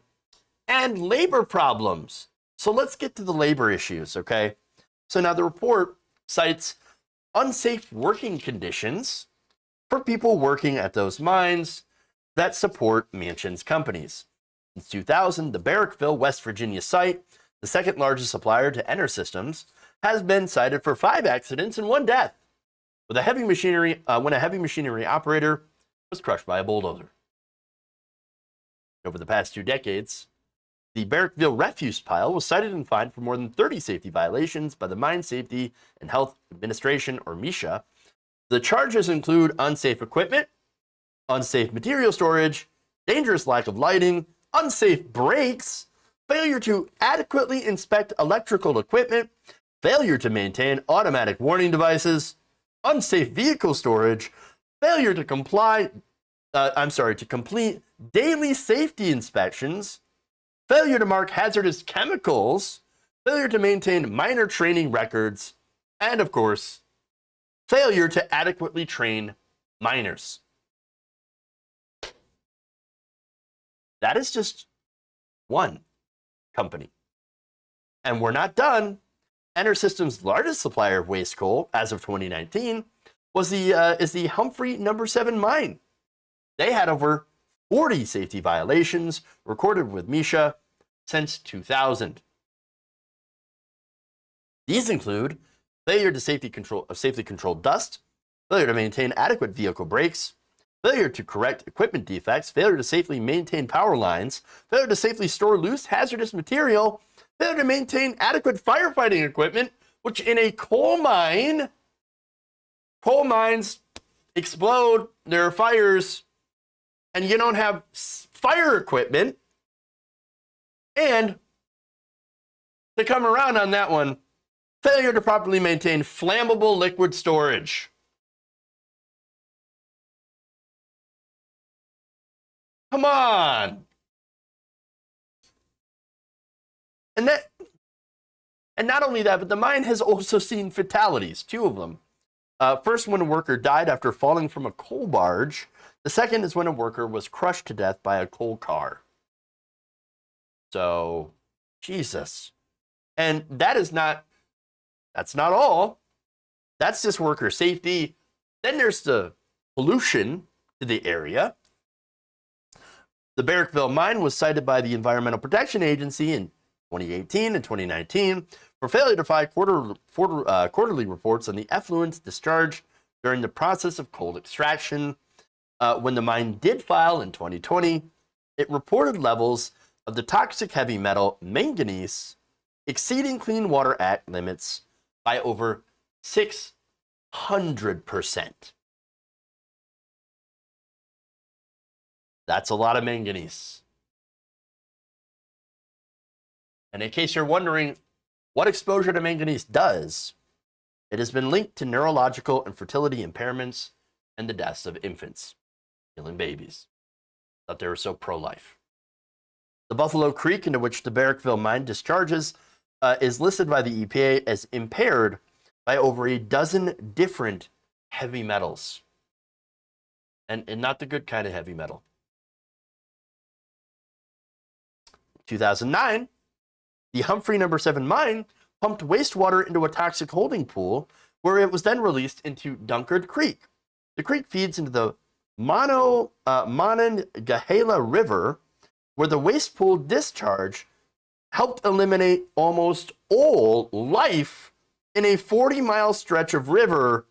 labor problems. So let's get to the labor issues, okay? So now the report cites unsafe working conditions for people working at those mines that support Manchin's companies. Since 2000, the Barrackville, West Virginia site, the second largest supplier to EnerSystems, has been cited for 5 accidents and 1 death when a heavy machinery operator was crushed by a bulldozer. Over the past 2 decades, the Barrackville refuse pile was cited and fined for more than 30 safety violations by the Mine Safety and Health Administration, or MSHA. The charges include unsafe equipment, unsafe material storage, dangerous lack of lighting, unsafe brakes, failure to adequately inspect electrical equipment, failure to maintain automatic warning devices, unsafe vehicle storage, failure to comply to complete daily safety inspections, failure to mark hazardous chemicals, failure to maintain minor training records, and of course, failure to adequately train miners. That is just one company. And we're not done. EnerSystem's largest supplier of waste coal as of 2019 is the Humphrey No. 7 mine. They had over 40 safety violations recorded with Misha since 2000. These include failure to safely control dust, failure to maintain adequate vehicle brakes, failure to correct equipment defects, failure to safely maintain power lines, failure to safely store loose hazardous material, failure to maintain adequate firefighting equipment, which in a coal mines explode, there are fires, and you don't have fire equipment. And to come around on that one, failure to properly maintain flammable liquid storage. Come on. And not only that, but the mine has also seen fatalities, 2 of them. First, when a worker died after falling from a coal barge. The second is when a worker was crushed to death by a coal car. So, Jesus. And that's not all. That's just worker safety. Then there's the pollution to the area. The Barrickville mine was cited by the Environmental Protection Agency in 2018 and 2019 for failure to file quarterly reports on the effluent discharge during the process of coal extraction. When the mine did file in 2020, it reported levels of the toxic heavy metal manganese exceeding Clean Water Act limits by over 600%. That's a lot of manganese. And in case you're wondering what exposure to manganese does, it has been linked to neurological and fertility impairments and the deaths of infants, killing babies. Thought they were so pro-life. The Buffalo Creek, into which the Barrickville mine discharges, is listed by the EPA as impaired by over a dozen different heavy metals. And not the good kind of heavy metal. 2009, the Humphrey No. 7 mine pumped wastewater into a toxic holding pool where it was then released into Dunkard Creek. The creek feeds into the Monongahela River, where the waste pool discharge helped eliminate almost all life in a 40-mile stretch of river,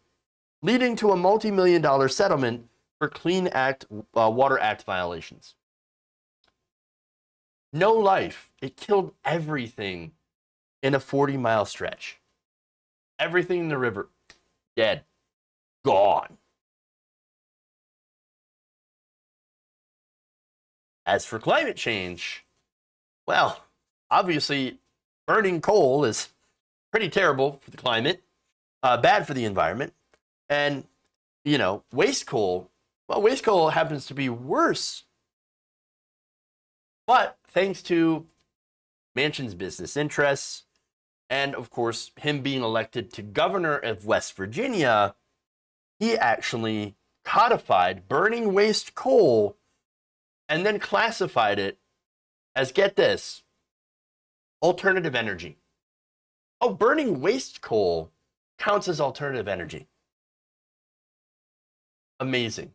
leading to a multi-million-dollar settlement for Clean Water Act violations. No life. It killed everything in a 40-mile stretch. Everything in the river, dead, gone. As for climate change, well, obviously, burning coal is pretty terrible for the climate, bad for the environment. And, waste coal happens to be worse. But thanks to Manchin's business interests, and of course, him being elected to governor of West Virginia, he actually codified burning waste coal and then classified it as, get this, alternative energy. Oh, burning waste coal counts as alternative energy. Amazing.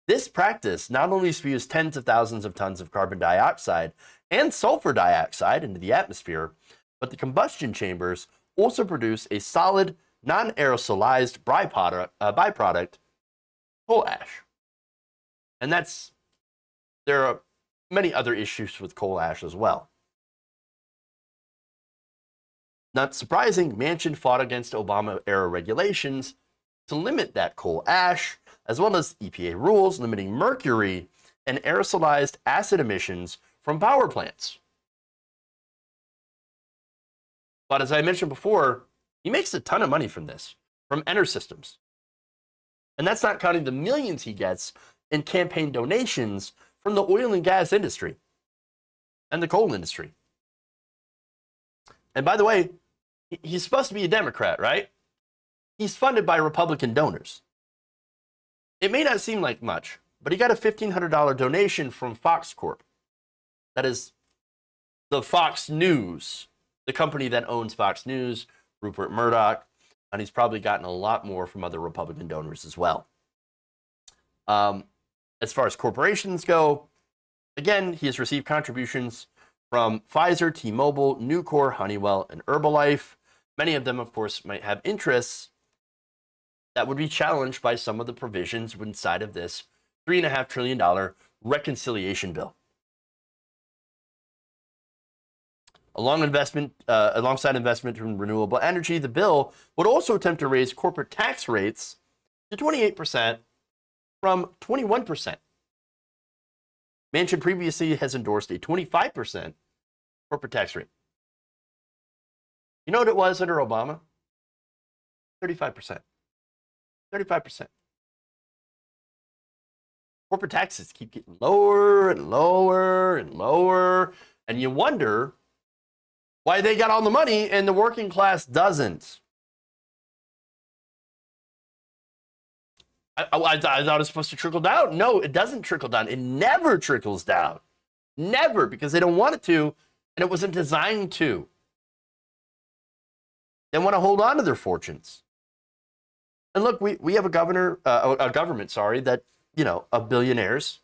This practice not only spews tens of thousands of tons of carbon dioxide and sulfur dioxide into the atmosphere, but the combustion chambers also produce a solid, non-aerosolized byproduct, coal ash. And there are many other issues with coal ash as well. Not surprising, Manchin fought against Obama-era regulations to limit that coal ash, as well as EPA rules limiting mercury and aerosolized acid emissions from power plants. But as I mentioned before, he makes a ton of money from this, from EnerSystems. And that's not counting the millions he gets in campaign donations from the oil and gas industry and the coal industry. And by the way, he's supposed to be a Democrat, right? He's funded by Republican donors. It may not seem like much, but he got a $1,500 donation from Fox Corp. That is the Fox News, the company that owns Fox News, Rupert Murdoch, and he's probably gotten a lot more from other Republican donors as well. As far as corporations go, again, he has received contributions from Pfizer, T-Mobile, Nucor, Honeywell, and Herbalife. Many of them, of course, might have interests that would be challenged by some of the provisions inside of this $3.5 trillion reconciliation bill. Alongside investment in renewable energy, the bill would also attempt to raise corporate tax rates to 28% from 21%. Manchin previously has endorsed a 25% corporate tax rate. You know what it was under Obama? 35%. 35%. Corporate taxes keep getting lower and lower and lower, and you wonder why they got all the money and the working class doesn't. I thought it was supposed to trickle down. No, it doesn't trickle down. It never trickles down. Never, because they don't want it to, and it wasn't designed to. They want to hold on to their fortunes. And look, we have a government, that, of billionaires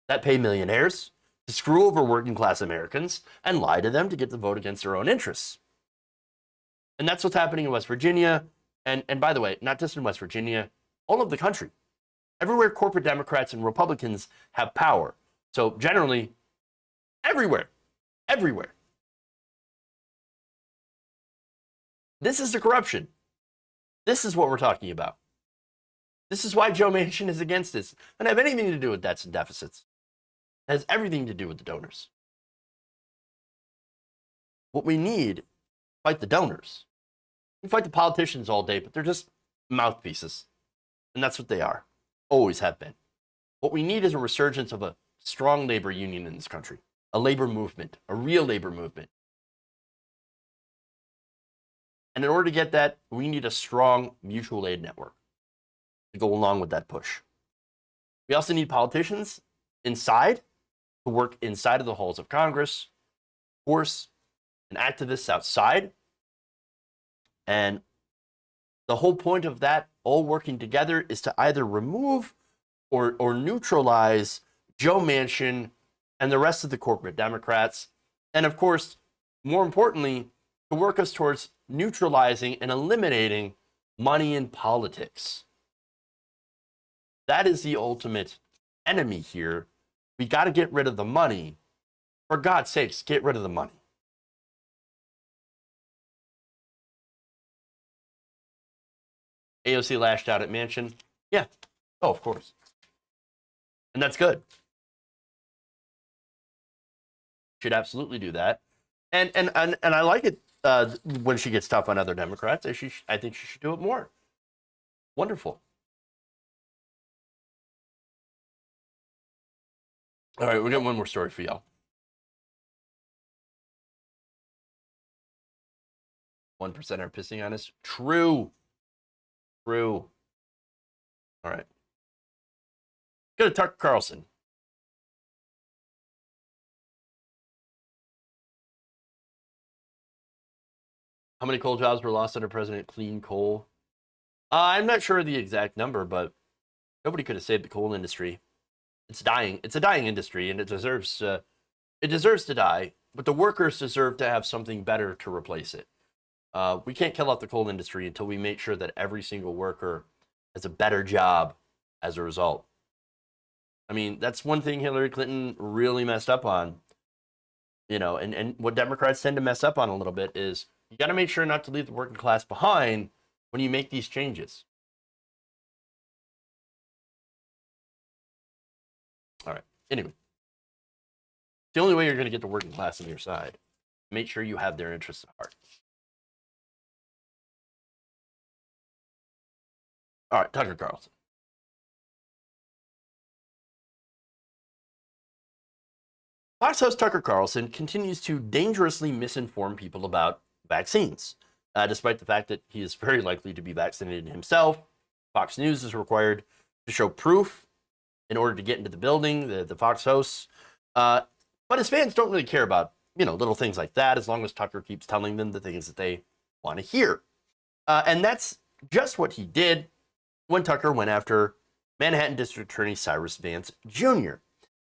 that pay millionaires to screw over working class Americans and lie to them to get the vote against their own interests. And that's what's happening in West Virginia. And by the way, not just in West Virginia, all over the country. Everywhere corporate Democrats and Republicans have power. So generally, everywhere. This is the corruption. This is what we're talking about. This is why Joe Manchin is against this. It doesn't have anything to do with debts and deficits. It has everything to do with the donors. What we need, fight the donors. We fight the politicians all day, but they're just mouthpieces. And that's what they are. Always have been. What we need is a resurgence of a strong labor union in this country. A labor movement. A real labor movement. And in order to get that, we need a strong mutual aid network to go along with that push. We also need politicians inside to work inside of the halls of Congress, of course, and activists outside. And the whole point of that all working together is to either remove or neutralize Joe Manchin and the rest of the corporate Democrats. And of course, more importantly, to work us towards neutralizing and eliminating money in politics. That is the ultimate enemy here. We got to get rid of the money. For God's sakes, get rid of the money. AOC lashed out at Manchin. Yeah. Oh, of course. And that's good. Should absolutely do that. And I like it when she gets tough on other Democrats. I think she should do it more. Wonderful. All right, we got one more story for y'all. 1% are pissing on us. True. All right. Go to Tucker Carlson. How many coal jobs were lost under President Clean Coal? I'm not sure of the exact number, but nobody could have saved the coal industry. It's dying. It's a dying industry, and it deserves to die. But the workers deserve to have something better to replace it. We can't kill off the coal industry until we make sure that every single worker has a better job as a result. I mean, that's one thing Hillary Clinton really messed up on. And what Democrats tend to mess up on a little bit is you got to make sure not to leave the working class behind when you make these changes. All right. Anyway, the only way you're going to get the working class on your side, make sure you have their interests at heart. All right, Tucker Carlson. Fox host Tucker Carlson continues to dangerously misinform people about vaccines, despite the fact that he is very likely to be vaccinated himself. Fox News is required to show proof in order to get into the building, the Fox hosts. But his fans don't really care about, little things like that, as long as Tucker keeps telling them the things that they want to hear. And that's just what he did when Tucker went after Manhattan District Attorney Cyrus Vance Jr.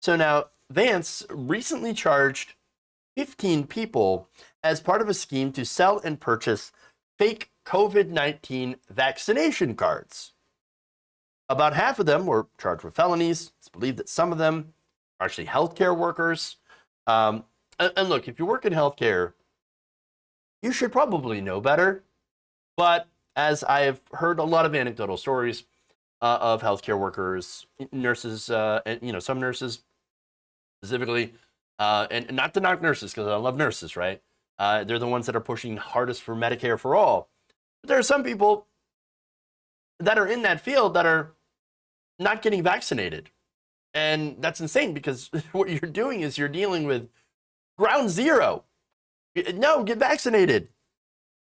So now, Vance recently charged 15 people as part of a scheme to sell and purchase fake COVID-19 vaccination cards. About half of them were charged with felonies. It's believed that some of them are actually healthcare workers. And look, if you work in healthcare, you should probably know better. But as I have heard a lot of anecdotal stories of healthcare workers, nurses, and some nurses specifically, and not to knock nurses because I love nurses, right? They're the ones that are pushing hardest for Medicare for all. But there are some people that are in that field that are not getting vaccinated. And that's insane because what you're doing is you're dealing with ground zero. No, get vaccinated.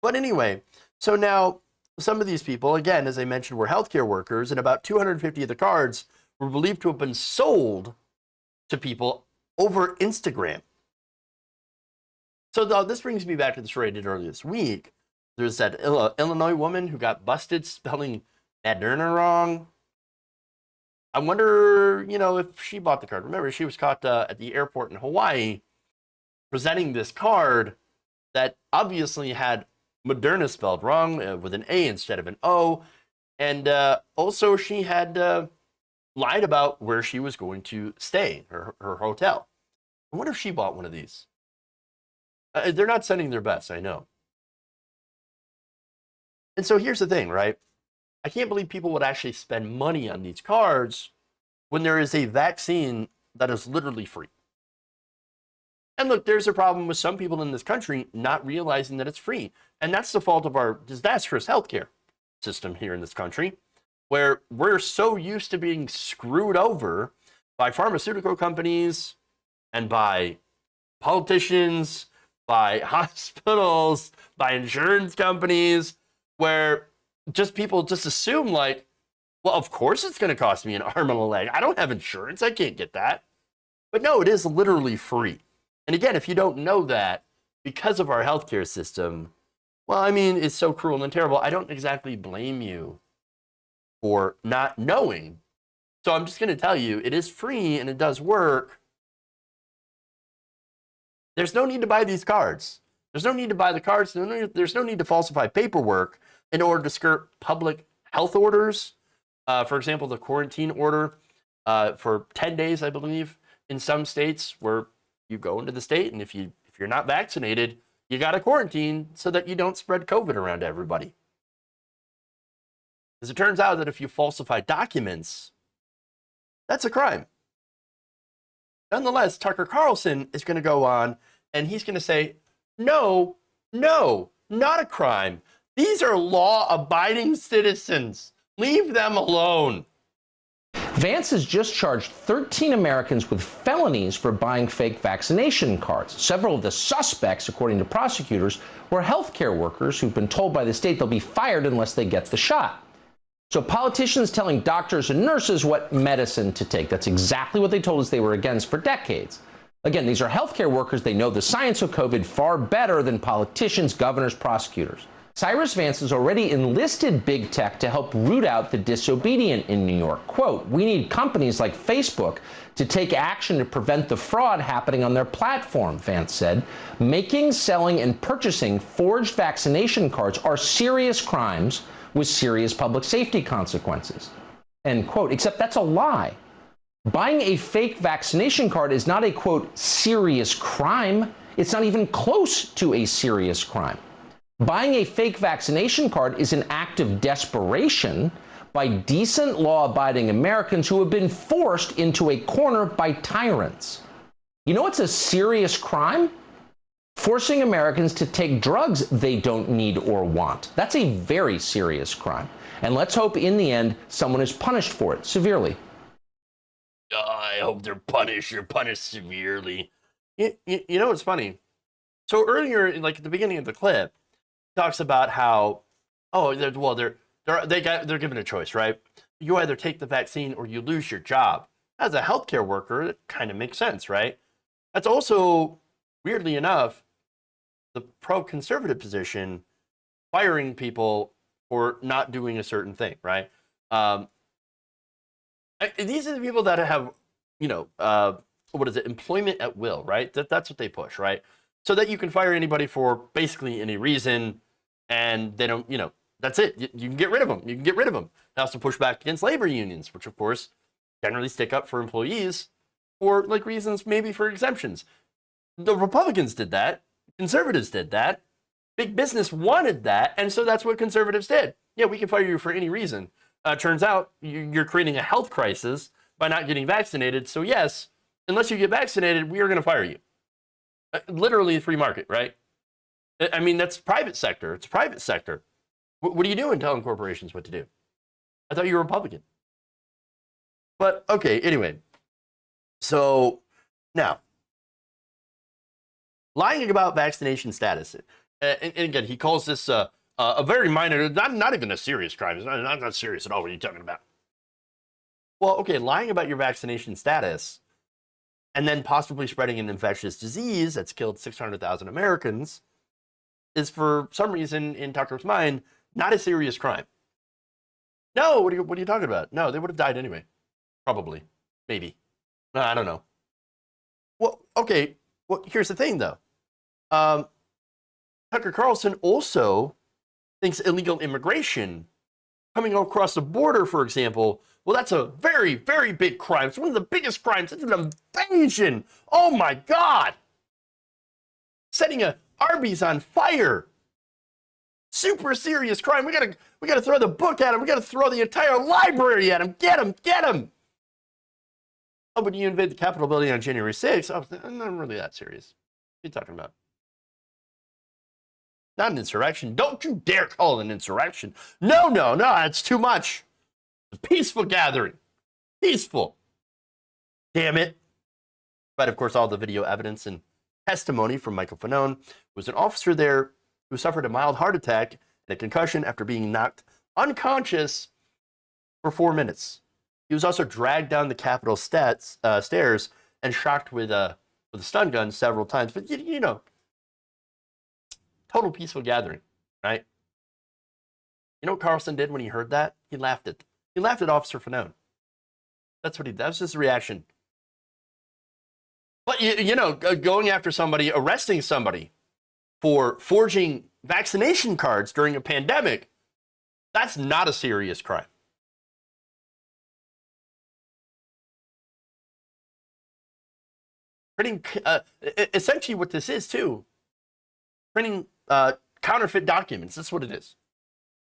But anyway, so now some of these people, again, as I mentioned, were healthcare workers, and about 250 of the cards were believed to have been sold to people over Instagram. So this brings me back to the story I did earlier this week. There's that Illinois woman who got busted spelling Moderna wrong. I wonder, if she bought the card. Remember, she was caught at the airport in Hawaii presenting this card that obviously had Moderna spelled wrong with an A instead of an O. And also she had lied about where she was going to stay, her hotel. I wonder if she bought one of these. They're not sending their best, I know. And so here's the thing, right? I can't believe people would actually spend money on these cards when there is a vaccine that is literally free. And look, there's a problem with some people in this country not realizing that it's free. And that's the fault of our disastrous healthcare system here in this country, where we're so used to being screwed over by pharmaceutical companies and by politicians, by hospitals, by insurance companies, where people just assume like, well, of course it's going to cost me an arm and a leg. I don't have insurance. I can't get that. But no, it is literally free. And again, if you don't know that, because of our healthcare system, well, I mean, it's so cruel and terrible. I don't exactly blame you for not knowing. So I'm just going to tell you, it is free and it does work. There's no need to buy these cards. There's no need to buy the cards. There's no need to falsify paperwork in order to skirt public health orders. For example, the quarantine order for 10 days, I believe, in some states where you go into the state, and if you're not vaccinated, you got to quarantine so that you don't spread COVID around to everybody. Because it turns out that if you falsify documents, that's a crime. Nonetheless, Tucker Carlson is going to go on and he's going to say, no, not a crime. These are law-abiding citizens. Leave them alone. Vance has just charged 13 Americans with felonies for buying fake vaccination cards. Several of the suspects, according to prosecutors, were healthcare workers who've been told by the state they'll be fired unless they get the shot. So politicians telling doctors and nurses what medicine to take. That's exactly what they told us they were against for decades. Again, these are healthcare workers. They know the science of COVID far better than politicians, governors, prosecutors. Cyrus Vance has already enlisted big tech to help root out the disobedient in New York. Quote, we need companies like Facebook to take action to prevent the fraud happening on their platform, Vance said. Making, selling, and purchasing forged vaccination cards are serious crimes with serious public safety consequences. End quote. Except that's a lie. Buying a fake vaccination card is not a, quote, serious crime. It's not even close to a serious crime. Buying a fake vaccination card is an act of desperation by decent, law-abiding Americans who have been forced into a corner by tyrants. You know what's a serious crime? Forcing Americans to take drugs they don't need or want. That's a very serious crime. And let's hope in the end someone is punished for it severely. I hope they're punished. You're punished severely. You know what's funny? So earlier, like at the beginning of the clip, talks about how, oh, they're given a choice, right? You either take the vaccine or you lose your job. As a healthcare worker, it kind of makes sense, right? That's also, weirdly enough, the pro-conservative position, firing people for not doing a certain thing, right? These are the people that have, what is it, employment at will, right? That's what they push, right? So that you can fire anybody for basically any reason, and they don't, that's it. You can get rid of them. You can get rid of them. They also push back against labor unions, which of course generally stick up for employees for like reasons, maybe for exemptions. The Republicans did that. Conservatives did that. Big business wanted that, and so that's what conservatives did. Yeah, we can fire you for any reason. Turns out you're creating a health crisis by not getting vaccinated. So yes, unless you get vaccinated, we are going to fire you. Literally free market, right? I mean, that's private sector. It's private sector. What are you doing telling corporations what to do? I thought you were Republican. But okay, anyway. So now, lying about vaccination status. And again, he calls this a very minor, not even a serious crime. It's not serious at all. What are you talking about? Well, okay, lying about your vaccination status and then possibly spreading an infectious disease that's killed 600,000 Americans is, for some reason, in Tucker's mind, not a serious crime. No, what are you talking about? No, they would have died anyway. Probably. Maybe. No, I don't know. Well, okay. Well, here's the thing, though. Tucker Carlson also thinks illegal immigration, coming across the border, for example, well, that's a very, very big crime. It's one of the biggest crimes. It's an invasion. Oh, my God. Setting a Arby's on fire. Super serious crime. We gotta throw the book at him. We gotta throw the entire library at him. Get him, get him. Oh, but you invade the Capitol building on January 6th. Oh, not really that serious. What are you talking about? Not an insurrection. Don't you dare call it an insurrection. No, it's too much. It's a peaceful gathering. Peaceful. Damn it. But of course, all the video evidence and testimony from Michael Fanone, who was an officer there who suffered a mild heart attack and a concussion after being knocked unconscious for 4 minutes. He was also dragged down the Capitol stairs and shocked with a stun gun several times. But, total peaceful gathering, right? You know what Carlson did when he heard that? He laughed at Officer Fanone. That was his reaction. But, going after somebody, arresting somebody for forging vaccination cards during a pandemic, that's not a serious crime. Printing, essentially what this is too, printing counterfeit documents. That's what it is.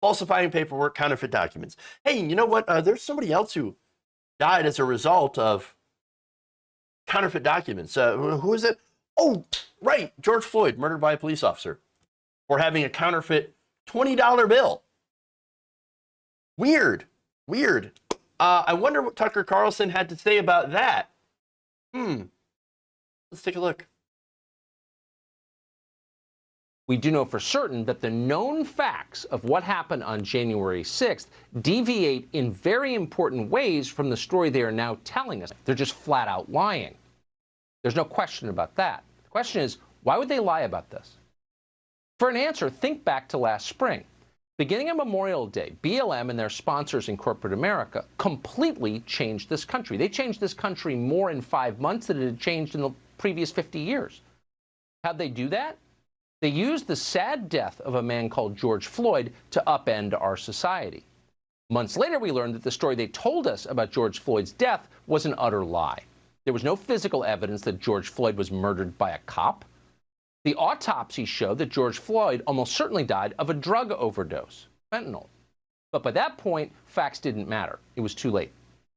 Falsifying paperwork, counterfeit documents. Hey, you know what? There's somebody else who died as a result of counterfeit documents. Who is it? Oh, right. George Floyd, murdered by a police officer for having a counterfeit $20 bill. Weird. I wonder what Tucker Carlson had to say about that. Let's take a look. We do know for certain that the known facts of what happened on January 6th deviate in very important ways from the story they are now telling us. They're just flat out lying. There's no question about that. The question is, why would they lie about this? For an answer, think back to last spring. Beginning on Memorial Day, BLM and their sponsors in corporate America completely changed this country. They changed this country more in 5 months than it had changed in the previous 50 years. How'd they do that? They used the sad death of a man called George Floyd to upend our society. Months later, we learned that the story they told us about George Floyd's death was an utter lie. There was no physical evidence that George Floyd was murdered by a cop. The autopsy showed that George Floyd almost certainly died of a drug overdose, fentanyl. But by that point, facts didn't matter. It was too late.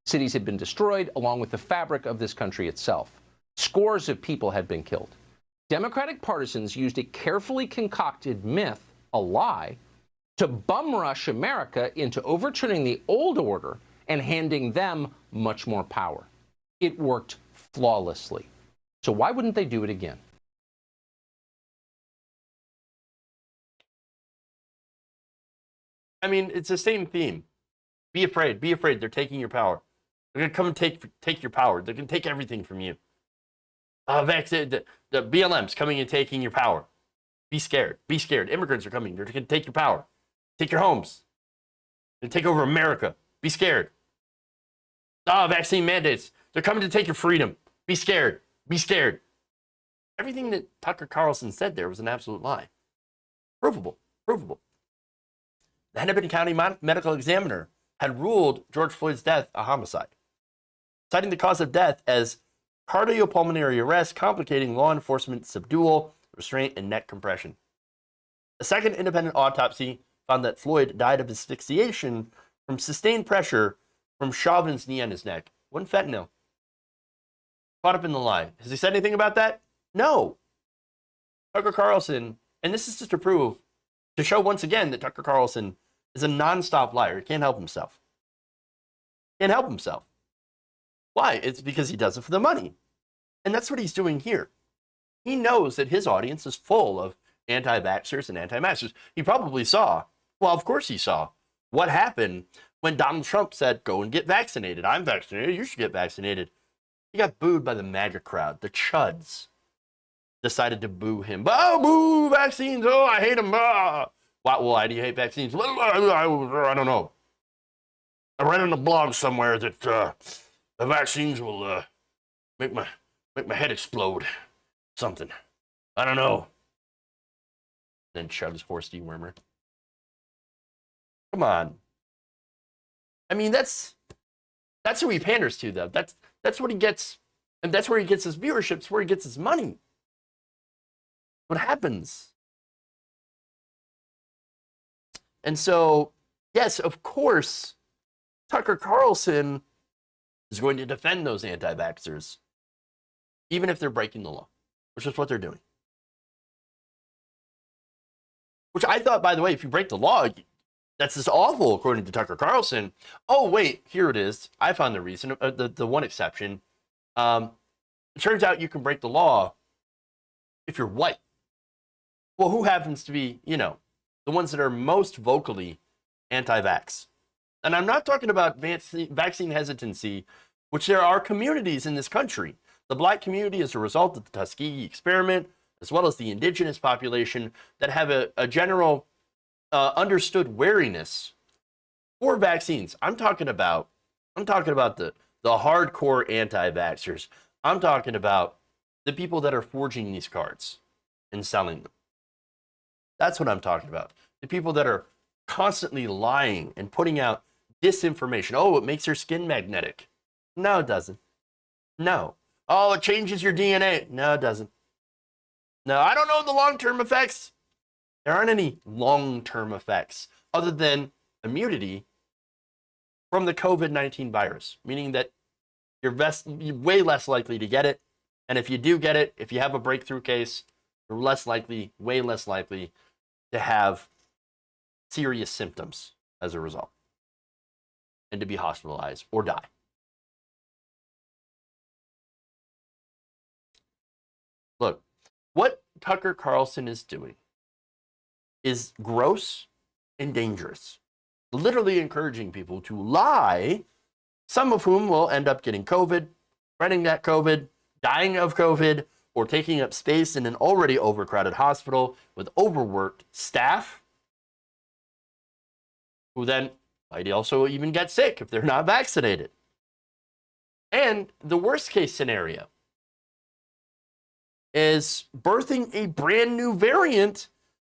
Cities had been destroyed, along with the fabric of this country itself. Scores of people had been killed. Democratic partisans used a carefully concocted myth, a lie, to bum rush America into overturning the old order and handing them much more power. It worked flawlessly. So why wouldn't they do it again? I mean, it's the same theme. Be afraid. Be afraid. They're taking your power. They're gonna come and take your power. They're gonna take everything from you. The BLM's coming and taking your power. Be scared. Be scared. Immigrants are coming. They're gonna take your power. Take your homes. They're gonna take over America. Be scared. Vaccine mandates. They're coming to take your freedom. Be scared. Be scared. Everything that Tucker Carlson said there was an absolute lie. Provable. Provable. The Hennepin County medical examiner had ruled George Floyd's death a homicide, citing the cause of death as cardiopulmonary arrest, complicating law enforcement subdual, restraint, and neck compression. A second independent autopsy found that Floyd died of asphyxiation from sustained pressure from Chauvin's knee on his neck. Wasn't fentanyl. Caught up in the lie. Has he said anything about that? No. Tucker Carlson, and this is just to show once again that Tucker Carlson is a nonstop liar. He can't help himself. Can't help himself. Why? It's because he does it for the money. And that's what he's doing here. He knows that his audience is full of anti-vaxxers and anti-maskers. He probably saw, well, of course he saw, what happened when Donald Trump said, go and get vaccinated. I'm vaccinated. You should get vaccinated. He got booed by the MAGA crowd. The chuds decided to boo him. Oh, boo, vaccines. Oh, I hate them. Why do you hate vaccines? Well, I don't know. I read on a blog somewhere that the vaccines will make my head explode. Something. I don't know. Then shoves horse dewormer. Come on. I mean, that's who he panders to, though. That's what he gets, and that's where he gets his viewership. It's where he gets his money. What happens? And so, yes, of course, Tucker Carlson is going to defend those anti-vaxxers, even if they're breaking the law, which is what they're doing. Which I thought, by the way, if you break the law, that's just awful, according to Tucker Carlson. Oh, wait, here it is. I found the reason, the one exception. It turns out you can break the law if you're white. Well, who happens to be, the ones that are most vocally anti-vax? And I'm not talking about vaccine hesitancy, which there are communities in this country. The black community, as a result of the Tuskegee experiment, as well as the indigenous population, that have a general understood wariness for vaccines. I'm talking about the hardcore anti-vaxxers. I'm talking about the people that are forging these cards and selling them. That's what I'm talking about. The people that are constantly lying and putting out disinformation. Oh, it makes your skin magnetic. No, it doesn't. No. Oh, it changes your DNA. No, it doesn't. No, I don't know the long-term effects. There aren't any long-term effects other than immunity from the COVID-19 virus, meaning that you're way less likely to get it. And if you do get it, if you have a breakthrough case, you're way less likely to have serious symptoms as a result and to be hospitalized or die. Look, what Tucker Carlson is doing is gross and dangerous, literally encouraging people to lie, some of whom will end up getting COVID, spreading that COVID, dying of COVID, or taking up space in an already overcrowded hospital with overworked staff, who then might also even get sick if they're not vaccinated. And the worst case scenario is birthing a brand new variant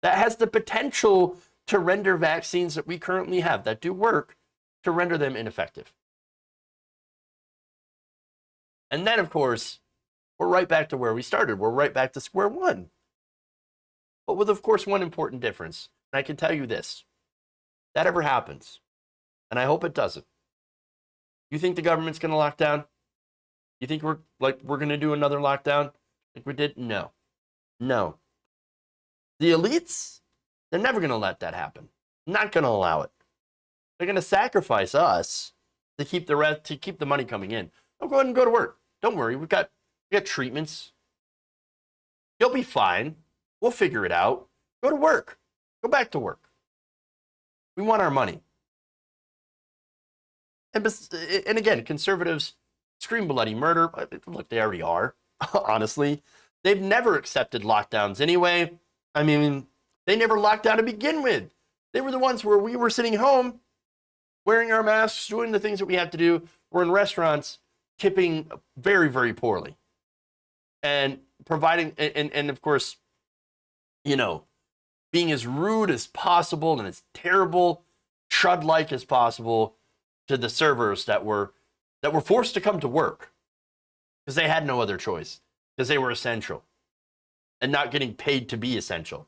that has the potential to render vaccines that we currently have that do work, to render them ineffective. And then, of course, we're right back to where we started. We're right back to square one. But with, of course, one important difference. And I can tell you this. That ever happens, and I hope it doesn't. You think the government's going to lock down? You think we're going to do another lockdown like we did? No. No. The elites, they're never going to let that happen. Not going to allow it. They're going to sacrifice us to keep the money coming in. I'll go ahead and go to work. Don't worry, we got get treatments. You'll be fine. We'll figure it out. Go to work. Go back to work. We want our money. And again, conservatives scream bloody murder. Look, they already are, honestly. They've never accepted lockdowns anyway. I mean, they never locked down to begin with. They were the ones where we were sitting home, wearing our masks, doing the things that we had to do. We're in restaurants, tipping very, very poorly. And providing, and of course, you know, being as rude as possible and as terrible, chud-like as possible to the servers that were forced to come to work because they had no other choice, because they were essential and not getting paid to be essential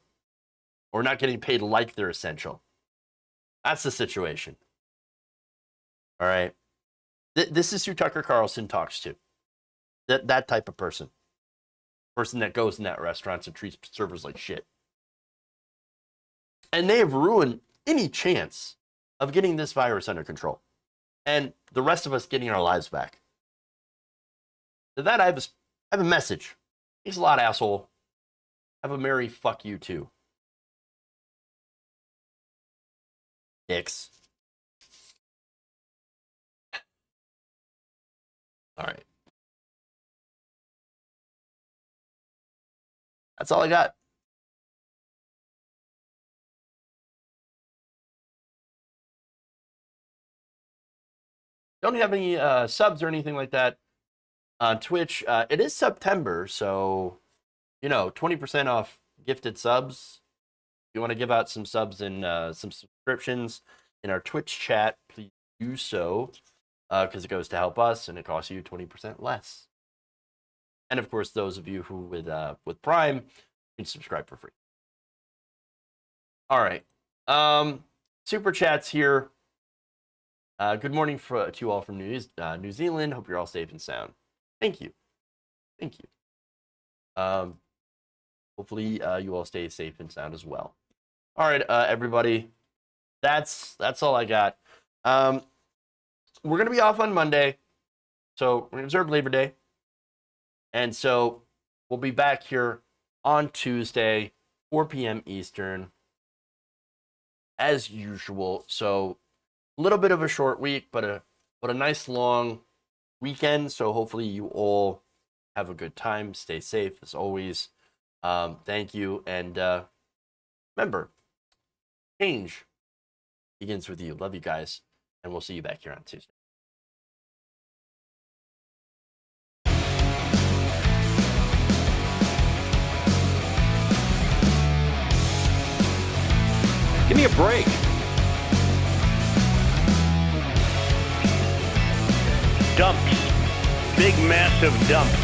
or not getting paid like they're essential. That's the situation. All right. This is who Tucker Carlson talks to. That type of person. Person that goes in that restaurants and treats servers like shit. And they have ruined any chance of getting this virus under control and the rest of us getting our lives back. To that, I have a message. Thanks a lot, asshole. Have a merry fuck you too. Dicks. All right. That's all I got. Don't have any subs or anything like that on Twitch. It is September, so, you know, 20% off gifted subs. If you want to give out some subs and some subscriptions in our Twitch chat, please do so, because it goes to help us and it costs you 20% less. And of course, those of you who with Prime, you can subscribe for free. All right. Super chats here. Good morning to you all from New Zealand. Hope you're all safe and sound. Thank you. Thank you. Hopefully you all stay safe and sound as well. All right, everybody. That's all I got. We're going to be off on Monday. So we're going to observe Labor Day. And so we'll be back here on Tuesday, 4 p.m. Eastern, as usual. So a little bit of a short week, but a nice long weekend. So hopefully you all have a good time. Stay safe as always. Thank you. And remember, change begins with you. Love you guys. And we'll see you back here on Tuesday. Give me a break. Dumps. Big, massive dumps.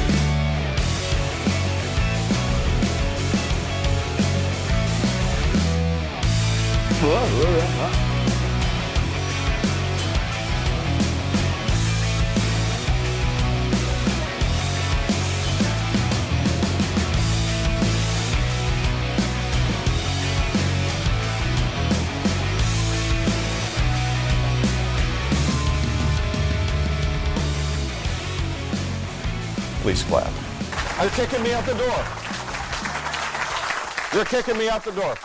Please clap. You're kicking me out the door. You're kicking me out the door.